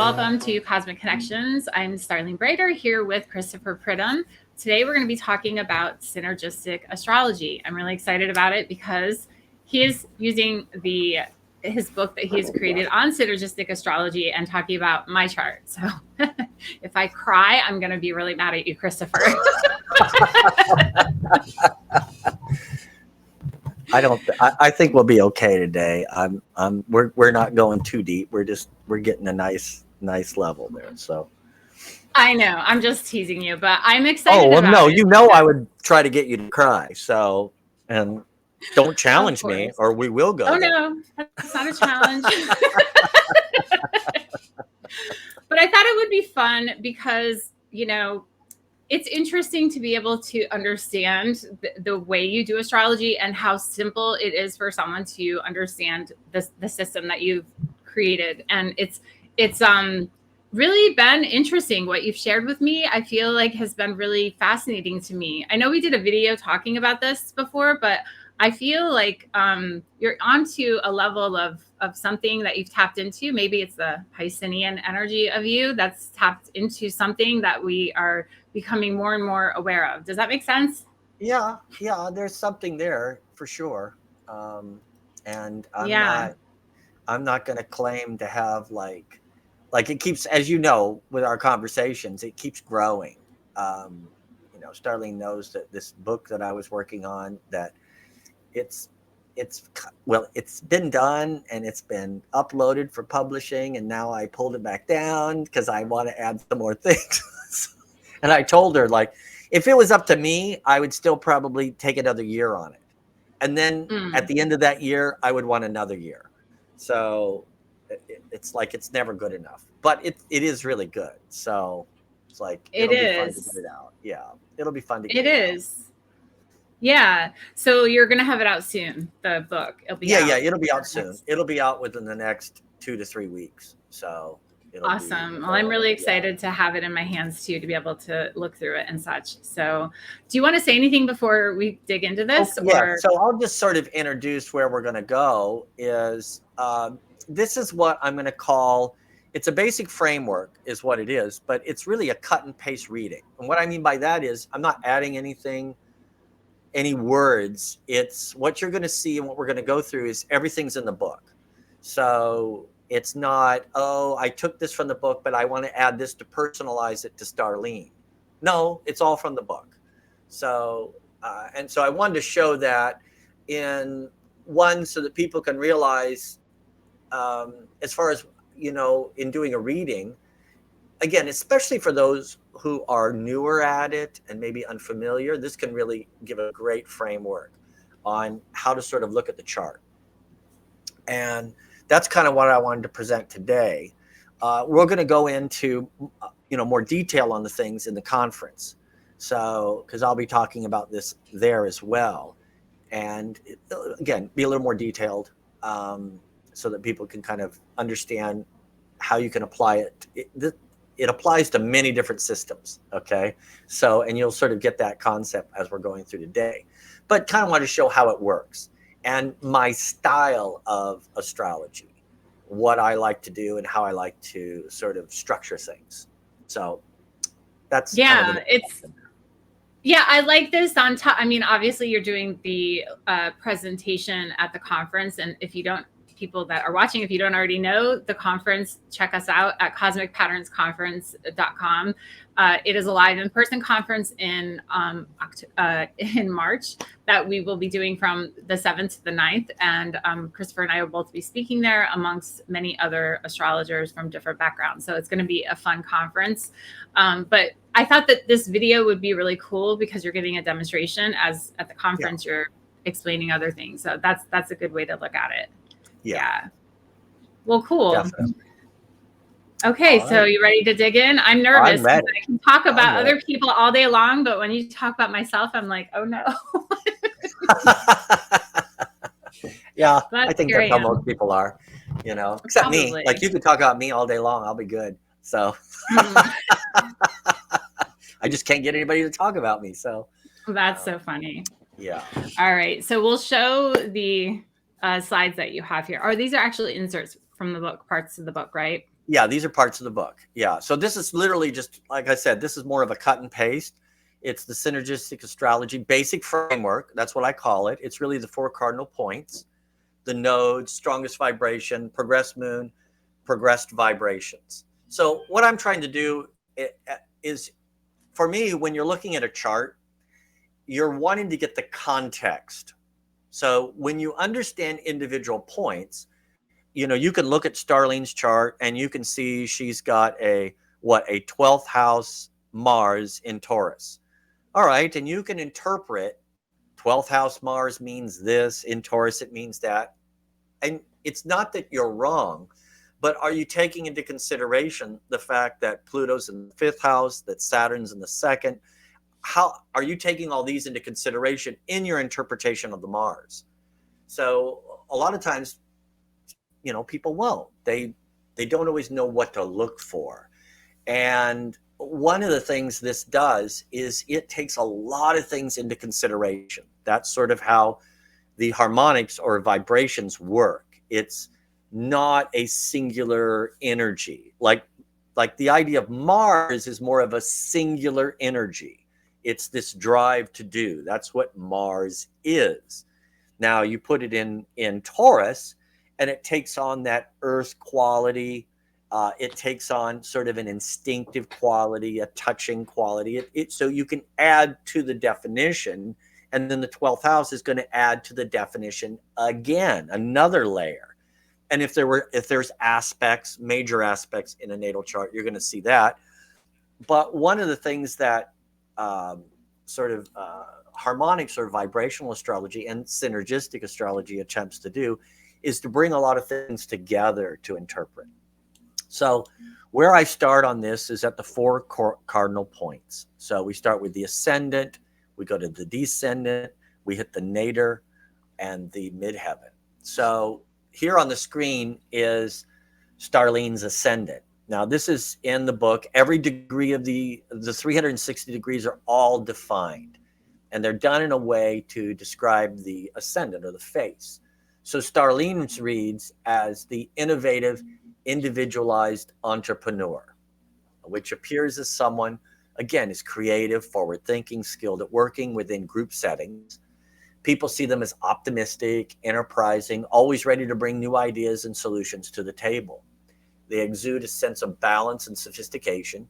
welcome to Cosmic Connections. I'm Starling Brader here with Christopher Pridham. Today we're going to be talking about Synergistic Astrology. I'm really excited about it because he is using his book that he's created on Synergistic Astrology and talking about my chart. So if I cry, I'm going to be really mad at you, Christopher. I think we'll be okay today. We're not going too deep. We're getting a nice level there. So I know I'm just teasing you, but I'm excited. Oh, well, about no, it. I would try to get you to cry. So, and don't challenge me or we will go. Oh, no, that's not a challenge. But I thought it would be fun because, it's interesting to be able to understand the way you do astrology and how simple it is for someone to understand the system that you've created. And it's really been interesting. What you've shared with me, I feel like has been really fascinating to me. I know we did a video talking about this before, but I feel like you're onto a level of something that you've tapped into. Maybe it's the Piscean energy of you that's tapped into something that we are becoming more and more aware of. Does that make sense? Yeah, there's something there for sure. And I'm not going to claim to have like it keeps, as you know, with our conversations, it keeps growing. Starling knows that this book that I was working on, that it's been done and it's been uploaded for publishing, and now I pulled it back down because I want to add some more things. And I told her, like, if it was up to me, I would still probably take another year on it. And then at the end of that year, I would want another year. So it's like, it's never good enough, but it is really good. So it's like, it'll be fun to get it out. Yeah. It'll be fun to get it out. It is. Yeah. So you're going to have it out soon, the book. It'll be out soon. It'll be out within the next 2 to 3 weeks. So awesome. Well, I'm really excited to have it in my hands too, to be able to look through it and such. So do you want to say anything before we dig into this? So I'll just sort of introduce where we're going to go. This is what I'm going to call, it's a basic framework is what it is, but it's really a cut and paste reading. And what I mean by that is I'm not adding any words. It's what you're going to see, and what we're going to go through is everything's in the book. So it's not, I took this from the book, but I want to add this to personalize it to Starlene. No, it's all from the book. So, and so I wanted to show that so that people can realize, as far as, in doing a reading, again, especially for those who are newer at it and maybe unfamiliar, this can really give a great framework on how to sort of look at the chart. And that's kind of what I wanted to present today. We're going to go into, more detail on the things in the conference. So, because I'll be talking about this there as well. And again, be a little more detailed so that people can kind of understand how you can apply it. It applies to many different systems. Okay. So, and you'll sort of get that concept as we're going through today, but kind of want to show how it works. And my style of astrology, what I like to do and how I like to sort of structure things. So that's I like this on top. I mean, obviously you're doing the presentation at the conference. And people that are watching, if you don't already know the conference, check us out at cosmicpatternsconference.com. It is a live in-person conference in March that we will be doing from the 7th to the 9th. And Christopher and I will both be speaking there amongst many other astrologers from different backgrounds. So it's going to be a fun conference. But I thought that this video would be really cool because you're giving a demonstration as at the conference, you're explaining other things. So that's a good way to look at it. Yeah. Well, cool. Definitely. Okay, so you ready to dig in? I'm nervous. I can talk about other people all day long, but when you talk about myself, I'm like, oh no. Yeah, I think that's how most people are, except me. Like, you can talk about me all day long. I'll be good. So I just can't get anybody to talk about me. So that's so funny. Yeah. All right. So we'll show the slides that you have here. These are actually inserts from the book, parts of the book, right? Yeah, these are parts of the book. Yeah. So this is literally just, like I said, this is more of a cut and paste. It's the Synergistic Astrology basic framework. That's what I call it. It's really the four cardinal points, the nodes, strongest vibration, progressed moon, progressed vibrations. So what I'm trying to do is, for me, when you're looking at a chart, you're wanting to get the context. So when you understand individual points, you can look at Starlene's chart and you can see she's got a 12th house Mars in Taurus. All right, and you can interpret 12th house Mars means this, in Taurus it means that. And it's not that you're wrong, but are you taking into consideration the fact that Pluto's in the 5th house, that Saturn's in the 2nd? How are you taking all these into consideration in your interpretation of the Mars? So a lot of times, people won't. They don't always know what to look for. And one of the things this does is it takes a lot of things into consideration. That's sort of how the harmonics or vibrations work. It's not a singular energy. Like the idea of Mars is more of a singular energy. It's this drive to do. That's what Mars is. Now you put it in Taurus, and it takes on that earth quality. It takes on sort of an instinctive quality, a touching quality. So you can add to the definition, and then the 12th house is going to add to the definition again, another layer. And if there's aspects, major aspects in a natal chart, you're going to see that. But one of the things that sort of harmonics or vibrational astrology and synergistic astrology attempts to do is to bring a lot of things together to interpret. So where I start on this is at the four cardinal points. So we start with the ascendant, we go to the descendant, we hit the nadir and the midheaven. So here on the screen is Starlene's ascendant. Now this is in the book. Every degree of the 360 degrees are all defined, and they're done in a way to describe the ascendant or the face. So Starlene's reads as the innovative, individualized entrepreneur, which appears as someone, again, is creative, forward-thinking, skilled at working within group settings. People see them as optimistic, enterprising, always ready to bring new ideas and solutions to the table. They exude a sense of balance and sophistication,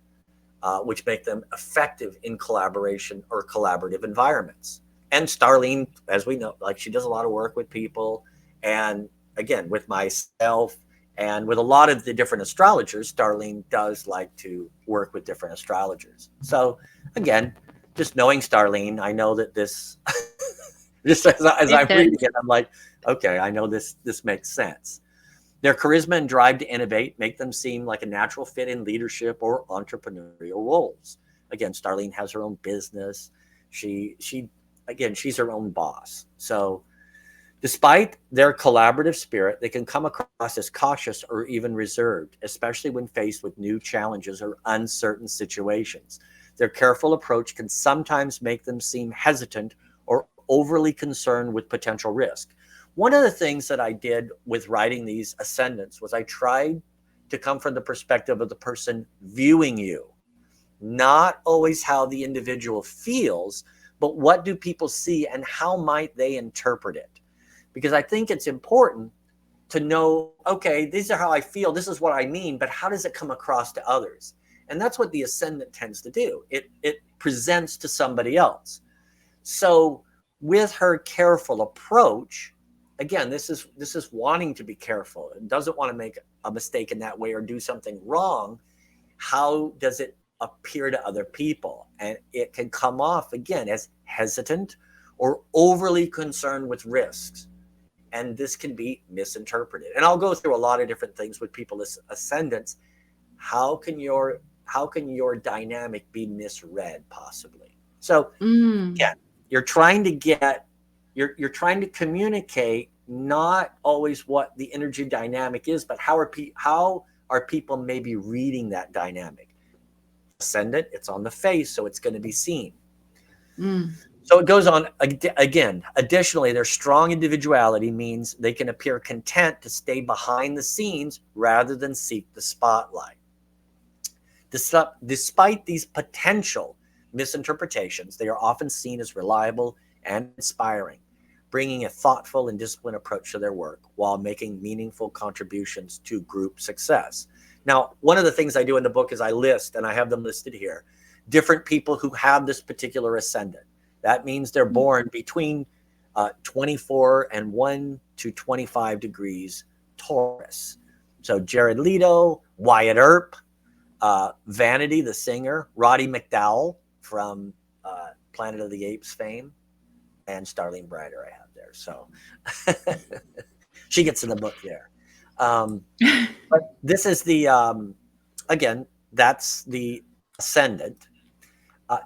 which make them effective in collaboration or collaborative environments. And Starlene, as we know, like, she does a lot of work with people. And again, with myself and with a lot of the different astrologers, Starlene does like to work with different astrologers. So again, just knowing Starlene, I know that this, just as I'm reading it, I'm like, okay, I know this makes sense. Their charisma and drive to innovate make them seem like a natural fit in leadership or entrepreneurial roles. Again, Starlene has her own business. She's her own boss. So despite their collaborative spirit, they can come across as cautious or even reserved, especially when faced with new challenges or uncertain situations. Their careful approach can sometimes make them seem hesitant or overly concerned with potential risk. One of the things that I did with writing these ascendants was I tried to come from the perspective of the person viewing you, not always how the individual feels, but what do people see and how might they interpret it? Because I think it's important to know, okay, these are how I feel, this is what I mean, but how does it come across to others? And that's what the ascendant tends to do. It presents to somebody else. So with her careful approach, again, this is wanting to be careful. It doesn't want to make a mistake in that way or do something wrong. How does it appear to other people? And it can come off, again, as hesitant or overly concerned with risks. And this can be misinterpreted. And I'll go through a lot of different things with people as ascendants. How can your dynamic be misread possibly? So yeah, you're trying to communicate not always what the energy dynamic is, but how are people maybe reading that dynamic? Ascendant, it's on the face, so it's going to be seen. So it goes on again. Additionally, their strong individuality means they can appear content to stay behind the scenes rather than seek the spotlight. Despite these potential misinterpretations, they are often seen as reliable and inspiring, bringing a thoughtful and disciplined approach to their work while making meaningful contributions to group success. Now, one of the things I do in the book is I list, and I have them listed here, different people who have this particular ascendant. That means they're born between 24 and 1 to 25 degrees Taurus. So Jared Leto, Wyatt Earp, Vanity, the singer, Roddy McDowell from Planet of the Apes fame, and Starlene Brighter I have there. So she gets in the book there. But this is the, again, that's the ascendant.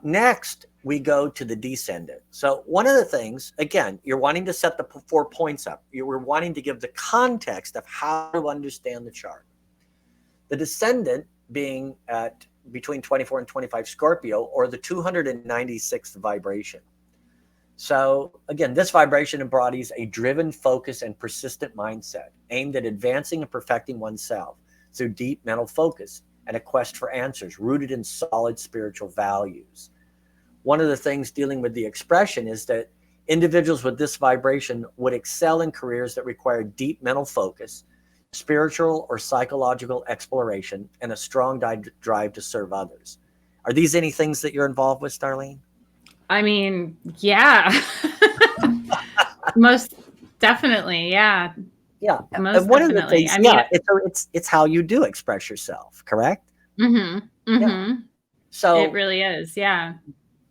Next, we go to the descendant. So one of the things, again, you're wanting to set the 4 points up. You were wanting to give the context of how to understand the chart. The descendant being at between 24 and 25 Scorpio, or the 296th vibration. So again, this vibration embodies a driven, focused, and persistent mindset aimed at advancing and perfecting oneself through deep mental focus and a quest for answers rooted in solid spiritual values. One of the things dealing with the expression is that individuals with this vibration would excel in careers that require deep mental focus, spiritual or psychological exploration, and a strong drive to serve others. Are these any things that you're involved with, Starlene? I mean, yeah. Most definitely, yeah. Yeah. Most And one of the definitely. things, I mean, it's how you do express yourself, correct? mhm. Yeah. Mhm. It So really is. Yeah.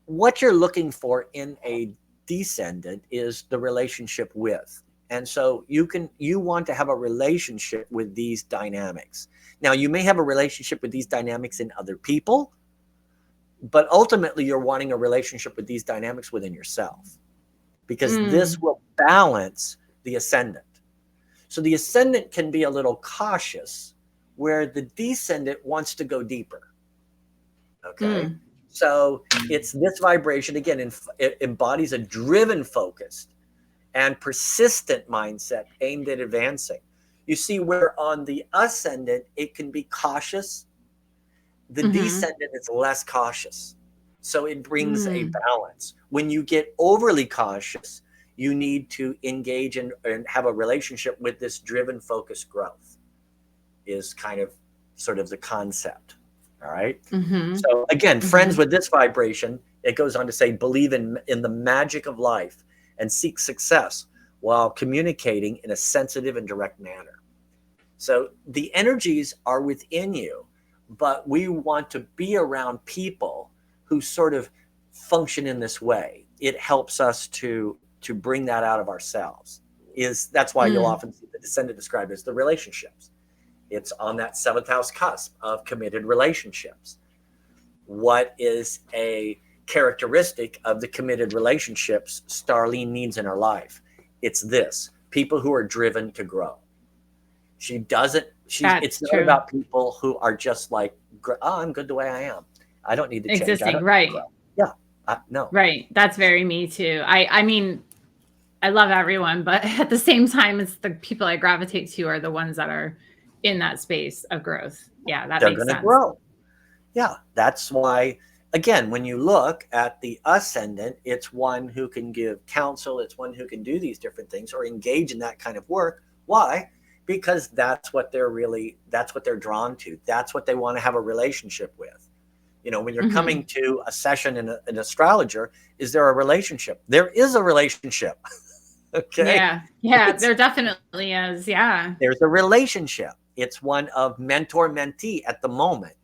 what you're looking for in a descendant is the relationship with. And so you want to have a relationship with these dynamics. Now, you may have a relationship with these dynamics in other people, but ultimately you're wanting a relationship with these dynamics within yourself, because this will balance the ascendant. So the ascendant can be a little cautious, where the descendant wants to go deeper. Okay. So it's this vibration, again, it embodies a driven, focused, and persistent mindset aimed at advancing. You see, where on the ascendant, it can be cautious, the descendant is less cautious. So it brings a balance. When you get overly cautious, you need to engage and have a relationship with this driven, focused growth, is kind of sort of the concept. All right. So again, friends with this vibration, it goes on to say, believe in the magic of life and seek success while communicating in a sensitive and direct manner. So the energies are within you, but we want to be around people who sort of function in this way. It helps us to bring that out of ourselves. That's why you'll often see the descendant described as the relationships. It's on that 7th house cusp of committed relationships. What is a characteristic of the committed relationships Starlene needs in her life? It's this: people who are driven to grow. It's not true. about people who are just like, oh, I'm good the way I am. I don't need to change. Existing, right. Yeah. No. Right. That's very me too. I mean, I love everyone, but at the same time, it's the people I gravitate to are the ones that are in that space of growth. Yeah, that They're makes going to sense. grow. Yeah, that's why, again, when you look at the ascendant, it's one who can give counsel. It's one who can do these different things or engage in that kind of work. Why? Because that's what they're drawn to. That's what they want to have a relationship with. You know, when you're coming to a session in an astrologer, is there a relationship? There is a relationship. Okay. Yeah, there definitely is. Yeah. There's a relationship. It's one of mentor-mentee at the moment,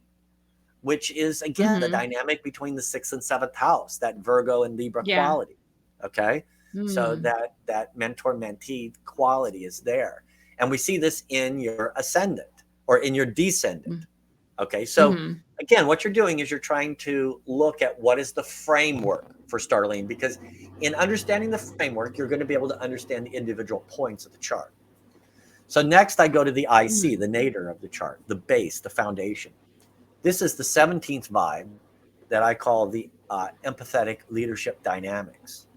which is, again, the dynamic between the 6th and 7th house, that Virgo and Libra quality. Okay. So that mentor-mentee quality is there. And we see this in your ascendant or in your descendant. Okay. So again, what you're doing is you're trying to look at what is the framework for Starlene, because in understanding the framework, you're going to be able to understand the individual points of the chart. So next I go to the IC, the nadir of the chart, the base, the foundation. This is the 17th vibe that I call the empathetic leadership dynamics.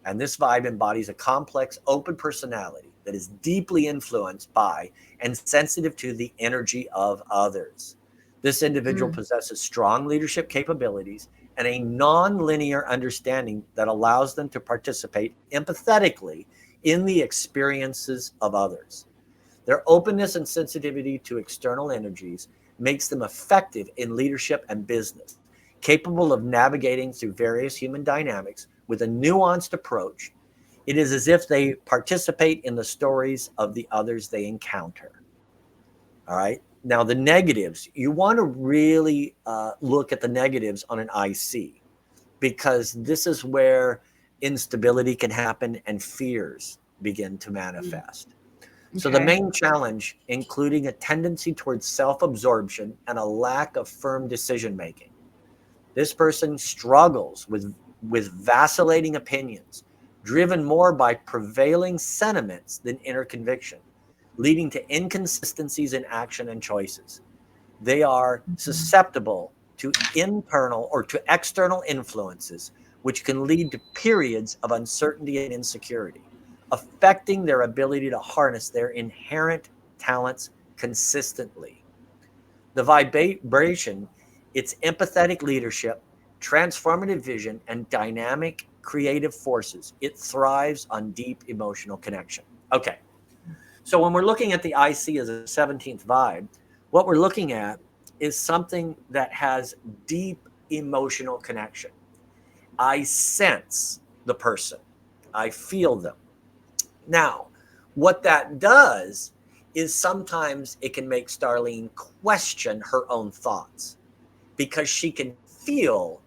And this vibe embodies a complex, open personality that is deeply influenced by and sensitive to the energy of others. This individual Mm. possesses strong leadership capabilities and a non-linear understanding that allows them to participate empathetically in the experiences of others. Their openness and sensitivity to external energies makes them effective in leadership and business, capable of navigating through various human dynamics with a nuanced approach. It is as if they participate in the stories of the others they encounter. All right. Now, the negatives, you want to really look at the negatives on an IC, because this is where instability can happen and fears begin to Mm. manifest. So the Okay. main challenge, including a tendency towards self-absorption and a lack of firm decision making. This person struggles with vacillating opinions, driven more by prevailing sentiments than inner conviction, leading to inconsistencies in action and choices. They are Mhm. susceptible to internal or to external influences, which can lead to periods of uncertainty and insecurity, affecting their ability to harness their inherent talents consistently. The vibration, its empathetic leadership, transformative vision, and dynamic creative forces, it thrives on deep emotional connection. Okay, so when we're looking at the IC as a 17th vibe, what we're looking at is something that has deep emotional connection. I sense the person, I feel them. Now, what that does is sometimes it can make Starlene question her own thoughts, because she can feel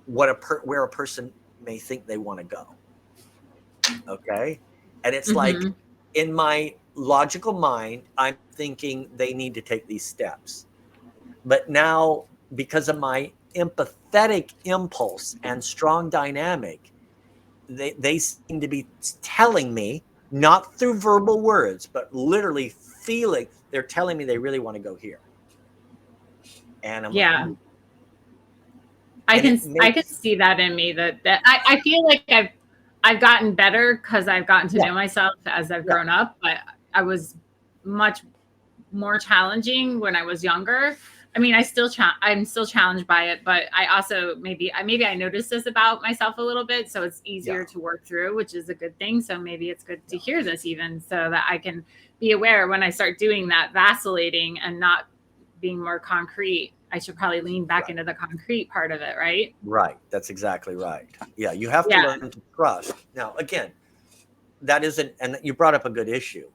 where a person may think they want to go. Okay. And it's like, Mhm. in my logical mind, I'm thinking they need to take these steps. But now, because of my empathetic impulse and strong dynamic, they seem to be telling me, not through verbal words, but literally feeling, they're telling me they really want to go here. And I'm like, Yeah. ooh. I And can it I can makes, see that in me, that I feel like I've gotten better because I've gotten to yeah, know myself as I've yeah, grown up, but I was much more challenging when I was younger. I mean, I'm still challenged by it, but I also maybe I noticed this about myself a little bit, so it's yeah, easier to work through, which is a good thing. So maybe it's good to yeah. hear this even so that I can be aware when I start doing that vacillating and not being more concrete. I should probably lean back Right. into the concrete part of it, right? Right. That's exactly right. Yeah. You have to Yeah. learn to trust. Now, again, that isn't, and you brought up a good issue.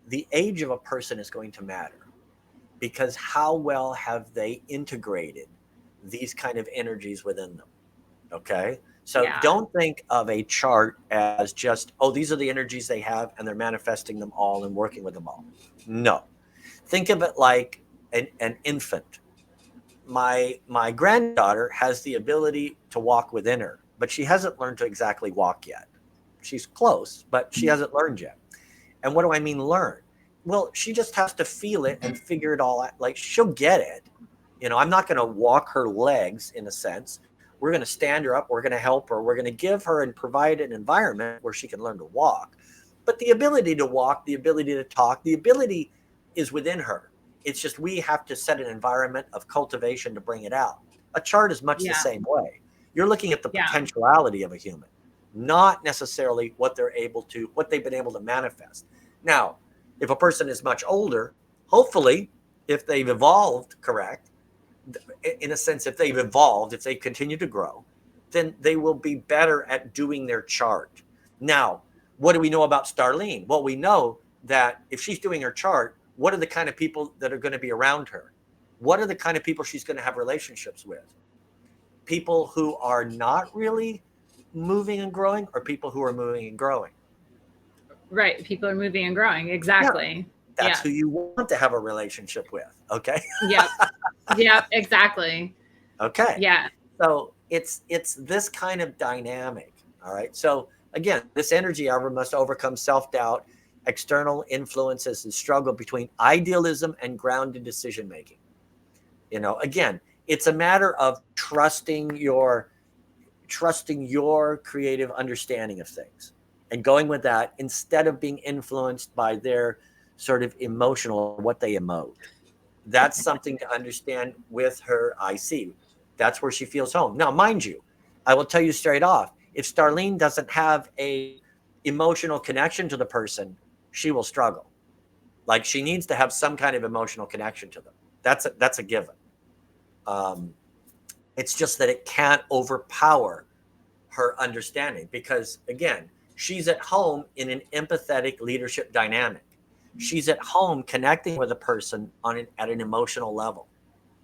The age of a person is going to matter, because how well have they integrated these kind of energies within them? Okay. So Yeah. don't think of a chart as just, oh, these are the energies they have and they're manifesting them all and working with them all. No. Think of it like an infant. My granddaughter has the ability to walk within her, but she hasn't learned to exactly walk yet. She's close, but she hasn't learned yet. And what do I mean learn? Well, she just has to feel it and figure it all out. Like, she'll get it. I'm not going to walk her legs in a sense. We're going to stand her up. We're going to help her. We're going to give her and provide an environment where she can learn to walk. But the ability to walk, the ability to talk, the ability is within her. It's just we have to set an environment of cultivation to bring it out. A chart is much the Yeah. same way. You're looking at the Yeah. potentiality of a human, not necessarily what they've been able to manifest. Now, if a person is much older, hopefully, if they've evolved correct, in a sense, if they've evolved, if they continue to grow, then they will be better at doing their chart. Now, what do we know about Starlene? Well, we know that if she's doing her chart, what are the kind of people that are going to be around her? What are the kind of people she's going to have relationships with? People who are not really moving and growing, or people who are moving and growing? Right. People are moving and growing. Yeah, Exactly. that's Yeah. who you want to have a relationship with. Okay. Yep. Yep. Exactly. Okay. Yeah. So it's this kind of dynamic. All right. So again, this energy, however, must overcome self-doubt, external influences, and struggle between idealism and grounded decision making. Again, it's a matter of trusting your trusting your creative understanding of things and going with that instead of being influenced by their sort of emotional, what they emote. That's something to understand with her IC. That's where she feels home. Now, mind you, I will tell you straight off, if Starlene doesn't have a emotional connection to the person, she will struggle. Like she needs to have some kind of emotional connection to them. That's a given. Um, it's just that it can't overpower her understanding because, again, she's at home in an empathetic leadership dynamic. She's at home connecting with a person at an emotional level.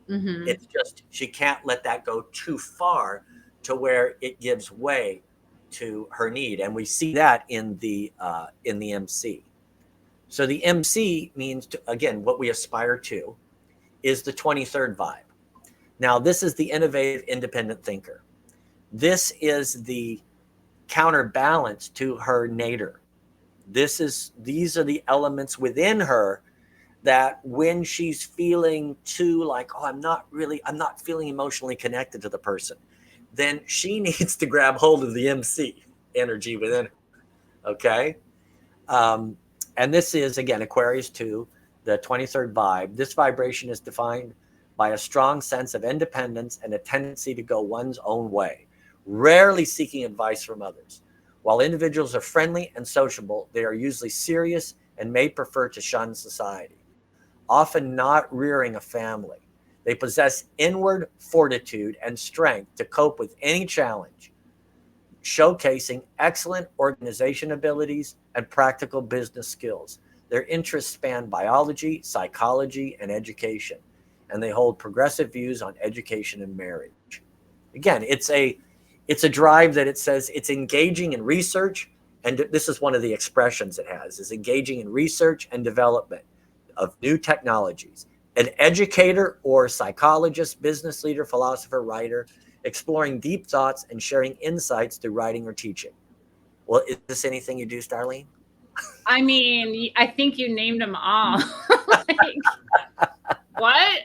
Mm-hmm. It's just she can't let that go too far to where it gives way to her need, and we see that in the MC. So the MC means again what we aspire to is the 23rd vibe. Now this is the innovative independent thinker. This is the counterbalance to her nadir. These are the elements within her that when she's feeling too like, oh, I'm not feeling emotionally connected to the person, then she needs to grab hold of the MC energy within her. Okay. Um, and this is, again, Aquarius 2, the 23rd vibe. This vibration is defined by a strong sense of independence and a tendency to go one's own way, rarely seeking advice from others. While individuals are friendly and sociable, they are usually serious and may prefer to shun society, often not rearing a family. They possess inward fortitude and strength to cope with any challenge, showcasing excellent organization abilities and practical business skills. Their interests span biology, psychology, and education, and they hold progressive views on education and marriage. Again, it's a drive that it says it's engaging in research, and this is one of the expressions it has, is engaging in research and development of new technologies. An educator or psychologist, business leader, philosopher, writer, exploring deep thoughts and sharing insights through writing or teaching. Well, is this anything you do, Starlene? I mean, I think you named them all. Like, what?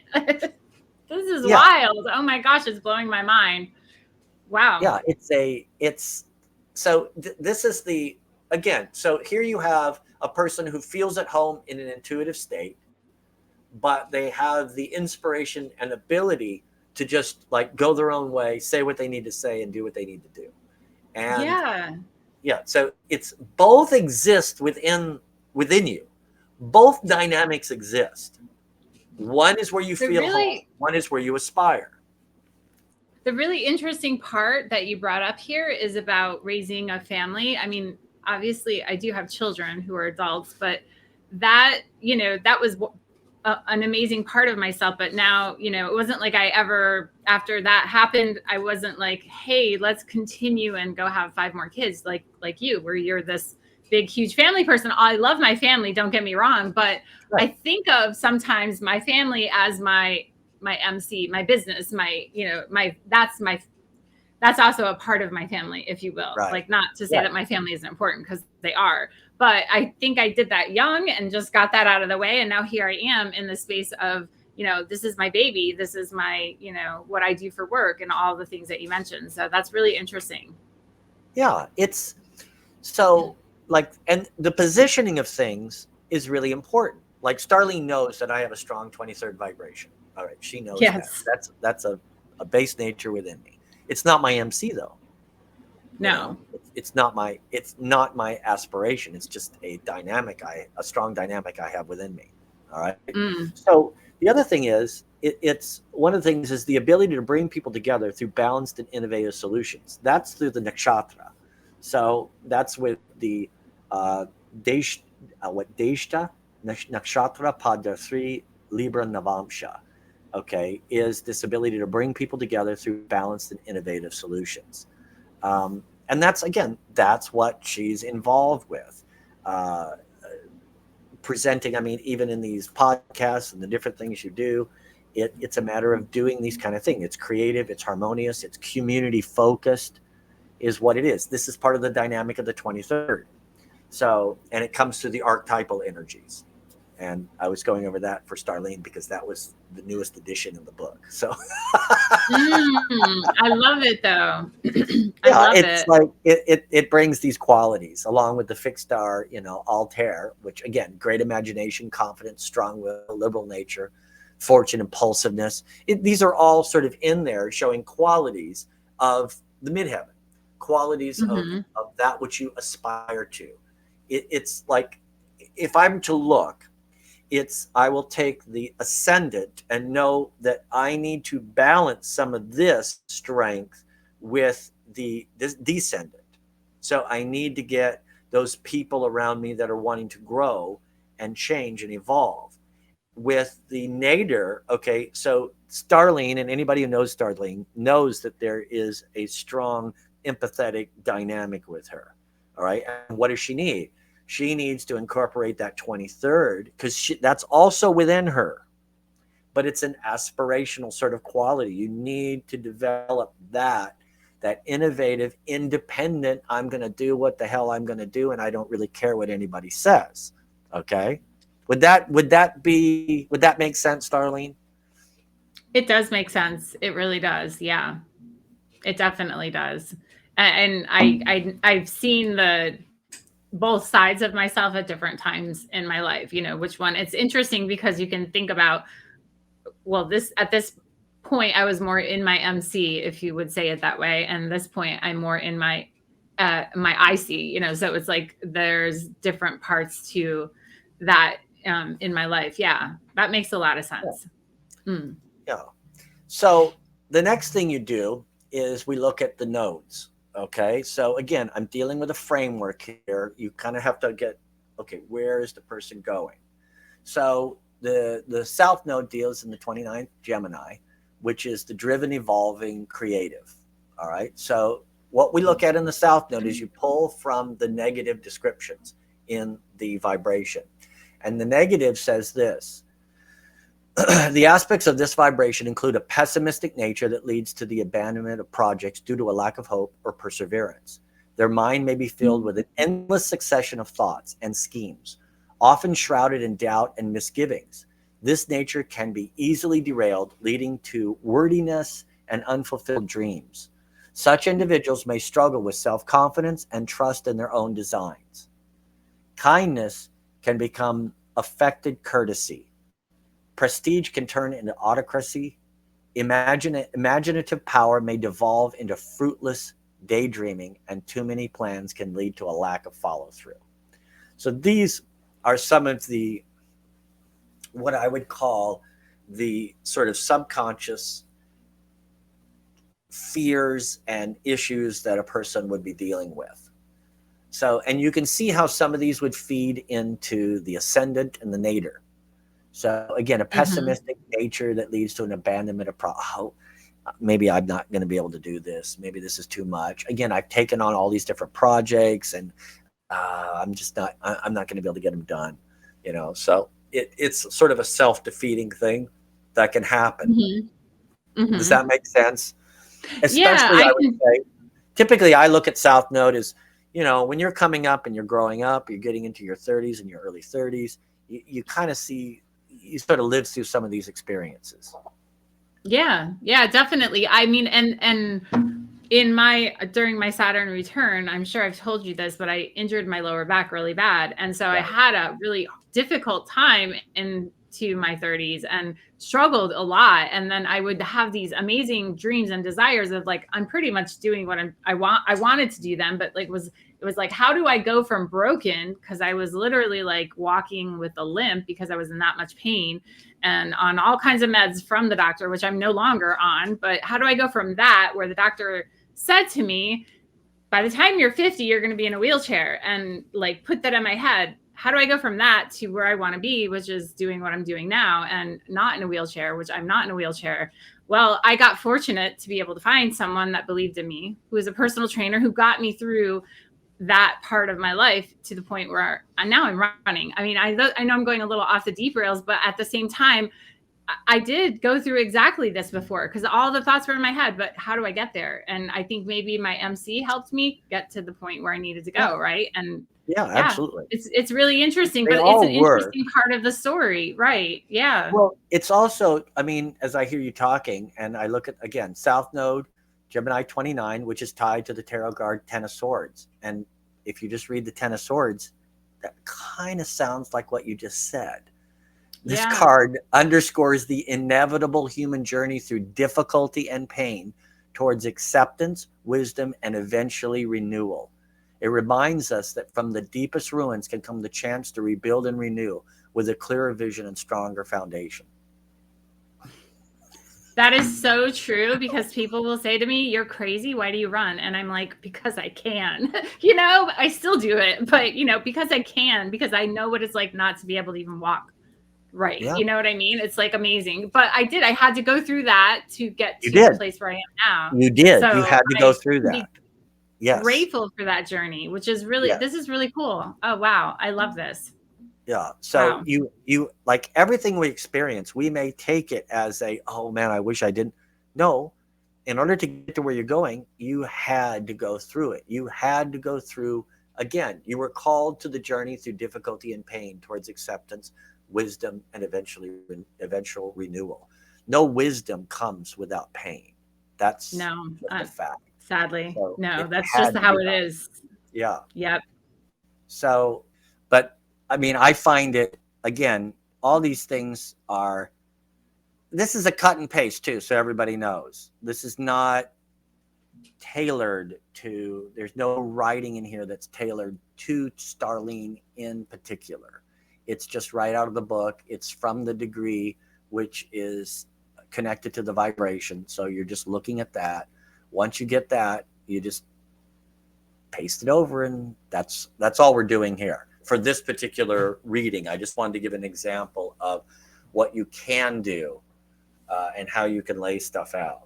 This is Yeah, wild. Oh my gosh, it's blowing my mind. Wow. yeah. This is the, again, so here you have a person who feels at home in an intuitive state, but they have the inspiration and ability to just like go their own way, say what they need to say, and do what they need to do. And Yeah. yeah, so it's both exist within you. Both dynamics exist. One is where you The feel home, really one is where you aspire. the really interesting part that you brought up here is about raising a family. I mean, obviously I do have children who are adults, but that, that was an amazing part of myself. But now, it wasn't like I ever, after that happened, I wasn't like, hey, let's continue and go have 5 more kids like you, where you're this big, huge family person. I love my family, don't get me wrong, but I Right. think of sometimes my family as my MC, my business, that's also a part of my family, if you will. Right. Like, not to say Right. that my family isn't important, because they are, but I think I did that young and just got that out of the way. And now here I am in the space of, this is my baby. This is my, what I do for work and all the things that you mentioned. So that's really interesting. Yeah. It's so like, and the positioning of things is really important. Like Starlene knows that I have a strong 23rd vibration. All right. She knows that. Yes. That's a base nature within me. It's not my MC though. No. It's not my aspiration. It's just a strong dynamic I have within me. All right. Mm. So the other thing is, it's one of the things is the ability to bring people together through balanced and innovative solutions. That's through the nakshatra. So that's with the uh, Desh, Deshta nakshatra pada 3 Libra Navamsha. Okay, is this ability to bring people together through balanced and innovative solutions. And that's what she's involved with. Uh, Presenting, I mean, even in these podcasts and the different things you do, it's a matter of doing these kind of things. It's creative, it's harmonious, it's community focused, is what it is. This is part of the dynamic of the 23rd. So, and it comes through the archetypal energies. And I was going over that for Starlene because that was the newest edition in the book. So I love it though. I yeah, love it's it. like it brings these qualities along with the fixed star, Altair, which again, great imagination, confidence, strong will, liberal nature, fortune, impulsiveness. These are all sort of in there showing qualities of the midheaven, qualities Hmm. of that which you aspire to. It's like, if I'm to look, it's I will take the ascendant and know that I need to balance some of this strength with this descendant. So I need to get those people around me that are wanting to grow and change and evolve. With the nadir, okay, so Starlene, and anybody who knows Starlene knows that there is a strong empathetic dynamic with her. All right. And what does she need? She needs to incorporate that 23rd because that's also within her, but it's an aspirational sort of quality. You need to develop that innovative, independent, I'm going to do what the hell I'm going to do, and I don't really care what anybody says. Okay. Would that make sense, Darlene? It does make sense. It really does. Yeah, it definitely does. And I've seen the both sides of myself at different times in my life. You know, which one? It's interesting because you can think about, well, this at this point I was more in my MC, if you would say it that way, and this point I'm more in my IC. You know, so it's like there's different parts to that in my life. Yeah, that makes a lot of Yeah. sense. Mm. Yeah. So the next thing you do is we look at the nodes. Okay. So again, I'm dealing with a framework here. You kind of have to get, okay, where is the person going? So the South Node deals in the 29th Gemini, which is the driven, evolving, creative. All right. So what we look at in the South Node is you pull from the negative descriptions in the vibration. And the negative says this: the aspects of this vibration include a pessimistic nature that leads to the abandonment of projects due to a lack of hope or perseverance. Their mind may be filled with an endless succession of thoughts and schemes, often shrouded in doubt and misgivings. This nature can be easily derailed, leading to wordiness and unfulfilled dreams. Such individuals may struggle with self confidence and trust in their own designs. Kindness can become affected courtesy. Prestige can turn into autocracy. Imaginative power may devolve into fruitless daydreaming, and too many plans can lead to a lack of follow through. So these are some of the what I would call the sort of subconscious fears and issues that a person would be dealing with. So, and you can see how some of these would feed into the ascendant and the nadir. So again, a Hmm. pessimistic nature that leads to an abandonment of maybe I'm not going to be able to do this. Maybe this is too much. Again, I've taken on all these different projects, and I'm just not. I'm not going to be able to get them done. So it's sort of a self defeating thing that can happen. Hmm. Does Hmm. that make sense? Yeah, Especially, I I would can. say, typically, I look at South Node as, when you're coming up and you're growing up, you're getting into your 30s and your early 30s, you kind of see, you sort of live through some of these experiences. Yeah, yeah, definitely. I mean, and in my during my Saturn return, I'm sure I've told you this, but I injured my lower back really bad, and so I Right. had a really difficult time into my 30s and struggled a lot. And then I would have these amazing dreams and desires of like I'm pretty much doing what I wanted to do them, but like it was like how do I go from broken, because I was literally like walking with a limp because I was in that much pain and on all kinds of meds from the doctor, which I'm no longer on. But how do I go from that, where the doctor said to me, by the time you're 50, you're going to be in a wheelchair, and like put that in my head? How do I go from that to where I want to be, which is doing what I'm doing now and not in a wheelchair, which I'm not in a wheelchair? Well, I got fortunate to be able to find someone that believed in me, who was a personal trainer who got me through that part of my life to the point where now I'm running. I mean, I know I'm going a little off the deep rails, but at the same time, I did go through exactly this before because all the thoughts were in my head, but how do I get there? And I think maybe my MC helped me get to the point where I needed to Yeah. go, right? And Yeah, Yeah. absolutely. It's really interesting, They but it's an all work. interesting part of the story, right? Yeah. Well, it's also, I mean, as I hear you talking and I look at, again, South Node, Gemini 29, which is tied to the tarot card Ten of Swords. And if you just read the Ten of Swords, that kind of sounds like what you just said. This Yeah. card underscores the inevitable human journey through difficulty and pain towards acceptance, wisdom, and eventually renewal. It reminds us that from the deepest ruins can come the chance to rebuild and renew with a clearer vision and stronger foundation. That is so true, because people will say to me, "You're crazy. Why do you run?" And I'm like, "Because I can." I still do it, but because I can, because I know what it's like not to be able to even walk right. Yeah, You know what I mean? It's like amazing. But I had to go through that to get you to the did. place where I am now. You did. You So had to I go through can be that. Yes. grateful for that journey, which is really, Yes. this is really cool. Oh, wow. I love this. Yeah. So Wow. you like everything we experience, we may take it as a, oh man, I wish I didn't. No, in order to get to where you're going, you had to go through it. You had to go through, again, you were called to the journey through difficulty and pain towards acceptance, wisdom, and eventual renewal. No wisdom comes without pain. That's No, just a fact. sadly, So no, it that's just had to how be it done. is. Yeah. Yep. So, but I mean, I find it, again, all these things are, this is a cut and paste too, so everybody knows. This is not tailored to, there's no writing in here that's tailored to Starlene in particular. It's just right out of the book. It's from the degree, which is connected to the vibration. So you're just looking at that. Once you get that, you just paste it over, and that's all we're doing here for this particular reading. I just wanted to give an example of what you can do and how you can lay stuff out.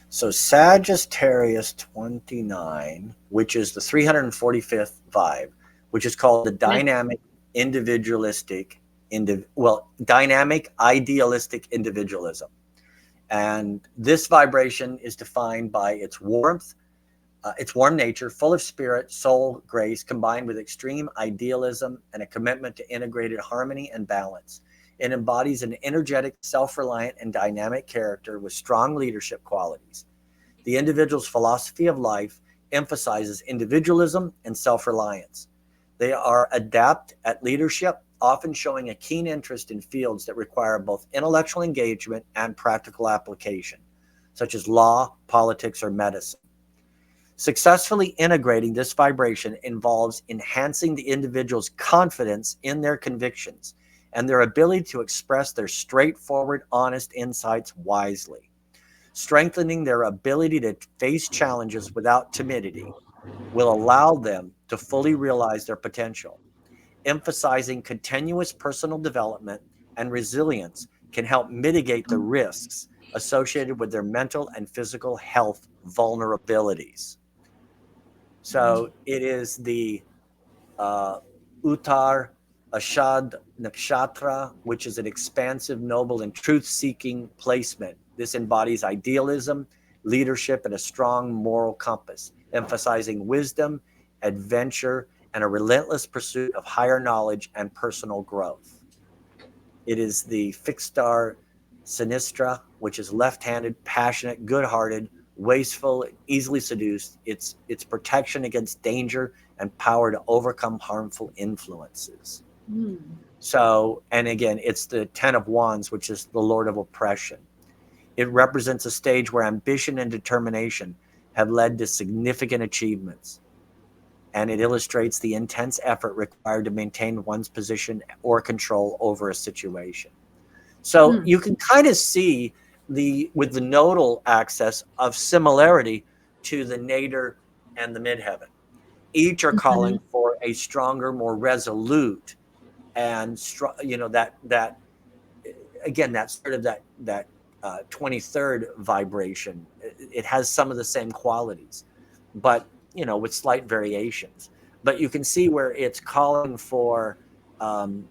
So Sagittarius 29, which is the 345th vibe, which is called the dynamic individualistic, dynamic idealistic individualism. And this vibration is defined by its warmth, its warm nature, full of spirit, soul, grace, combined with extreme idealism and a commitment to integrated harmony and balance. It embodies an energetic, self-reliant, and dynamic character with strong leadership qualities. The individual's philosophy of life emphasizes individualism and self-reliance. They are adept at leadership, often showing a keen interest in fields that require both intellectual engagement and practical application, such as law, politics, or medicine. Successfully integrating this vibration involves enhancing the individual's confidence in their convictions and their ability to express their straightforward, honest insights wisely. Strengthening their ability to face challenges without timidity will allow them to fully realize their potential. Emphasizing continuous personal development and resilience can help mitigate the risks associated with their mental and physical health vulnerabilities. So it is the uh, Uttar Ashad Nakshatra, which is an expansive, noble, and truth seeking placement. This embodies idealism, leadership, and a strong moral compass, emphasizing wisdom, adventure, and a relentless pursuit of higher knowledge and personal growth. It is the fixed star Sinistra, which is left-handed, passionate, good-hearted, wasteful, easily seduced. It's protection against danger and power to overcome harmful influences. Mm. So, and again, it's the Ten of Wands, which is the Lord of Oppression. It represents a stage where ambition and determination have led to significant achievements. And it illustrates the intense effort required to maintain one's position or control over a situation. So Mm. you can kind of see with the nodal axis of similarity to the nadir and the midheaven. Each are calling Mhm. for a stronger, more resolute, and that again, that sort of that 23rd vibration. It has some of the same qualities, but with slight variations. But you can see where it's calling for um,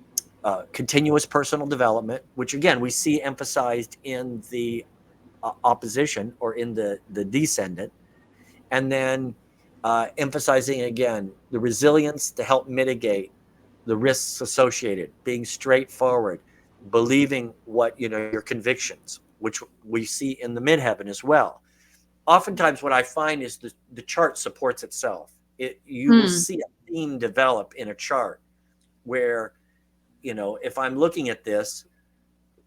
continuous personal development, which again we see emphasized in the opposition or in the descendant, and then emphasizing again the resilience to help mitigate the risks associated, being straightforward, believing what your convictions, which we see in the midheaven as well. Oftentimes, what I find is the chart supports itself. You will Hmm. see a theme develop in a chart where, if I'm looking at this,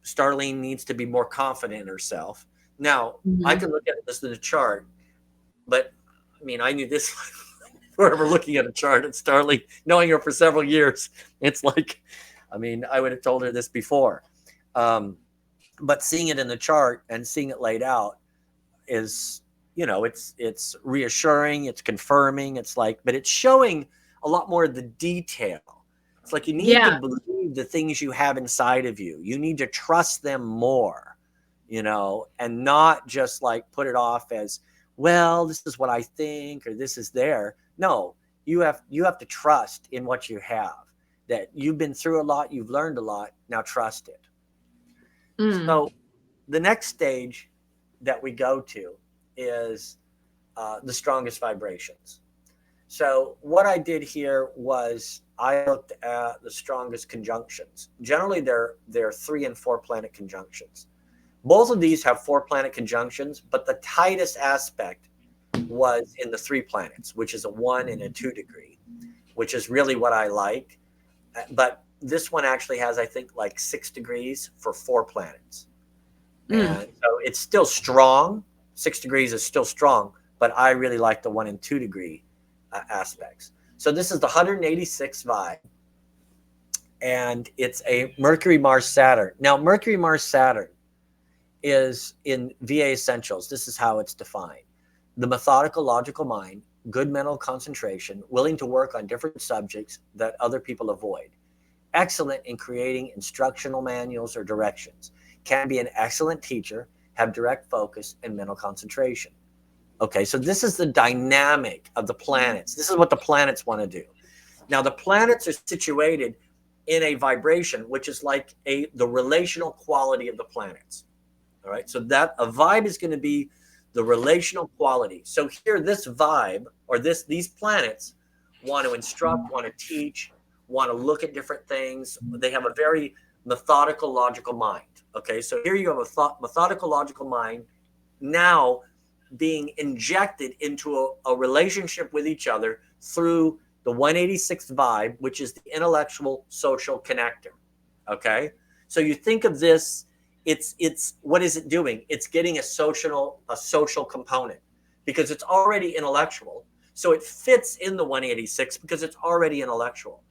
Starlene needs to be more confident in herself. Now, I Mhm. can look at this in a chart, but I mean, I knew this whoever looking at a chart at Starlene, knowing her for several years. It's like, I mean, I would have told her this before. Um, but seeing it in the chart and seeing it laid out is, it's reassuring, it's confirming, it's like, but it's showing a lot more of the detail. It's like you need to Yeah. believe the things you have inside of you. You need to trust them more, and not just like put it off as, well, this is what I think or this is there. No, you have to trust in what you have. That you've been through a lot, you've learned a lot. Now trust it. Mm. So the next stage that we go to is the strongest vibrations. So what I did here was I looked at the strongest conjunctions. Generally, they're 3 and 4 planet conjunctions. Both of these have 4 planet conjunctions, but the tightest aspect was in the 3 planets, which is a 1 and a 2 degree, which is really what I like. But this one actually has, I think, like 6 degrees for 4 planets. Mm. And so it's still strong. 6 degrees is still strong, but I really like the 1 and 2 degree aspects. So this is the 186 vibe, and it's a Mercury, Mars, Saturn. Now, Mercury, Mars, Saturn is in VA Essentials. This is how it's defined: the methodical, logical mind, good mental concentration, willing to work on different subjects that other people avoid, excellent in creating instructional manuals or directions, can be an excellent teacher, have direct focus and mental concentration. Okay, so this is the dynamic of the planets. This is what the planets want to do. Now, the planets are situated in a vibration, which is like the relational quality of the planets. All right, so that a vibe is going to be the relational quality. So here, this vibe or these planets want to instruct, want to teach, want to look at different things. They have a very methodical, logical mind. Okay, so here you have a methodical, logical mind now being injected into a relationship with each other through the 186th vibe, which is the intellectual social connector. Okay, so you think of this, it's what is it doing? It's getting a social component because it's already intellectual. So it fits in the 186 because it's already intellectual.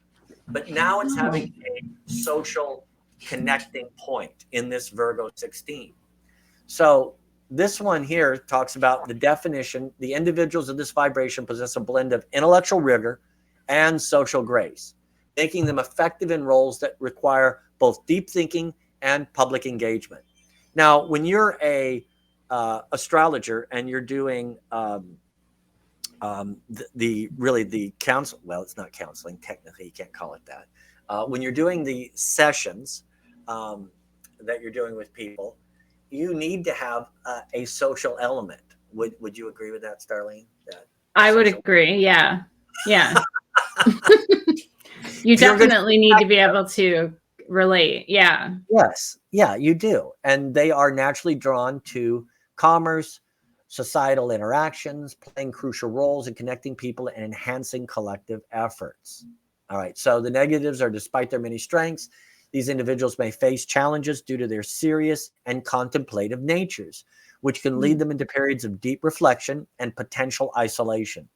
But now it's Oh. having a social connecting point in this Virgo 16. So this one here talks about the definition. The individuals of this vibration possess a blend of intellectual rigor and social grace, making them effective in roles that require both deep thinking and public engagement. Now, when you're a astrologer and you're doing the really the counsel, well, it's not counseling technically, you can't call it that. When you're doing the sessions um, that you're doing with people, you need to have a social element. Would you agree with that, Starlene? That I would social. agree. Yeah. Yeah. You If you're going to, definitely need to be able to relate. Yeah. yes, yeah, you do, and they are naturally drawn to commerce, societal interactions, playing crucial roles in connecting people and enhancing collective efforts. All right. So the negatives are, despite their many strengths, these individuals may face challenges due to their serious and contemplative natures, which can lead Mm. them into periods of deep reflection and potential isolation.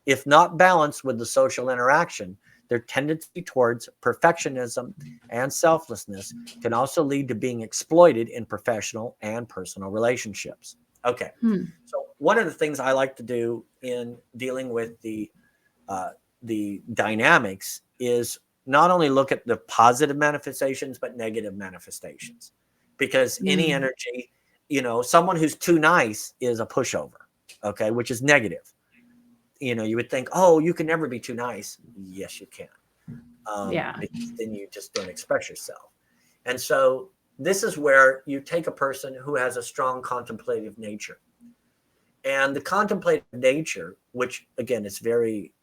If not balanced with the social interaction, their tendency towards perfectionism and selflessness can also lead to being exploited in professional and personal relationships. Okay, Hmm. so one of the things I like to do in dealing with uh, the dynamics is not only look at the positive manifestations but negative manifestations, because any Mm. energy, someone who's too nice is a pushover, okay, which is negative. You would think, oh, you can never be too nice. Yes, you can, Yeah. because then you just don't express yourself. And so this is where you take a person who has a strong contemplative nature And the contemplative nature, which again is very,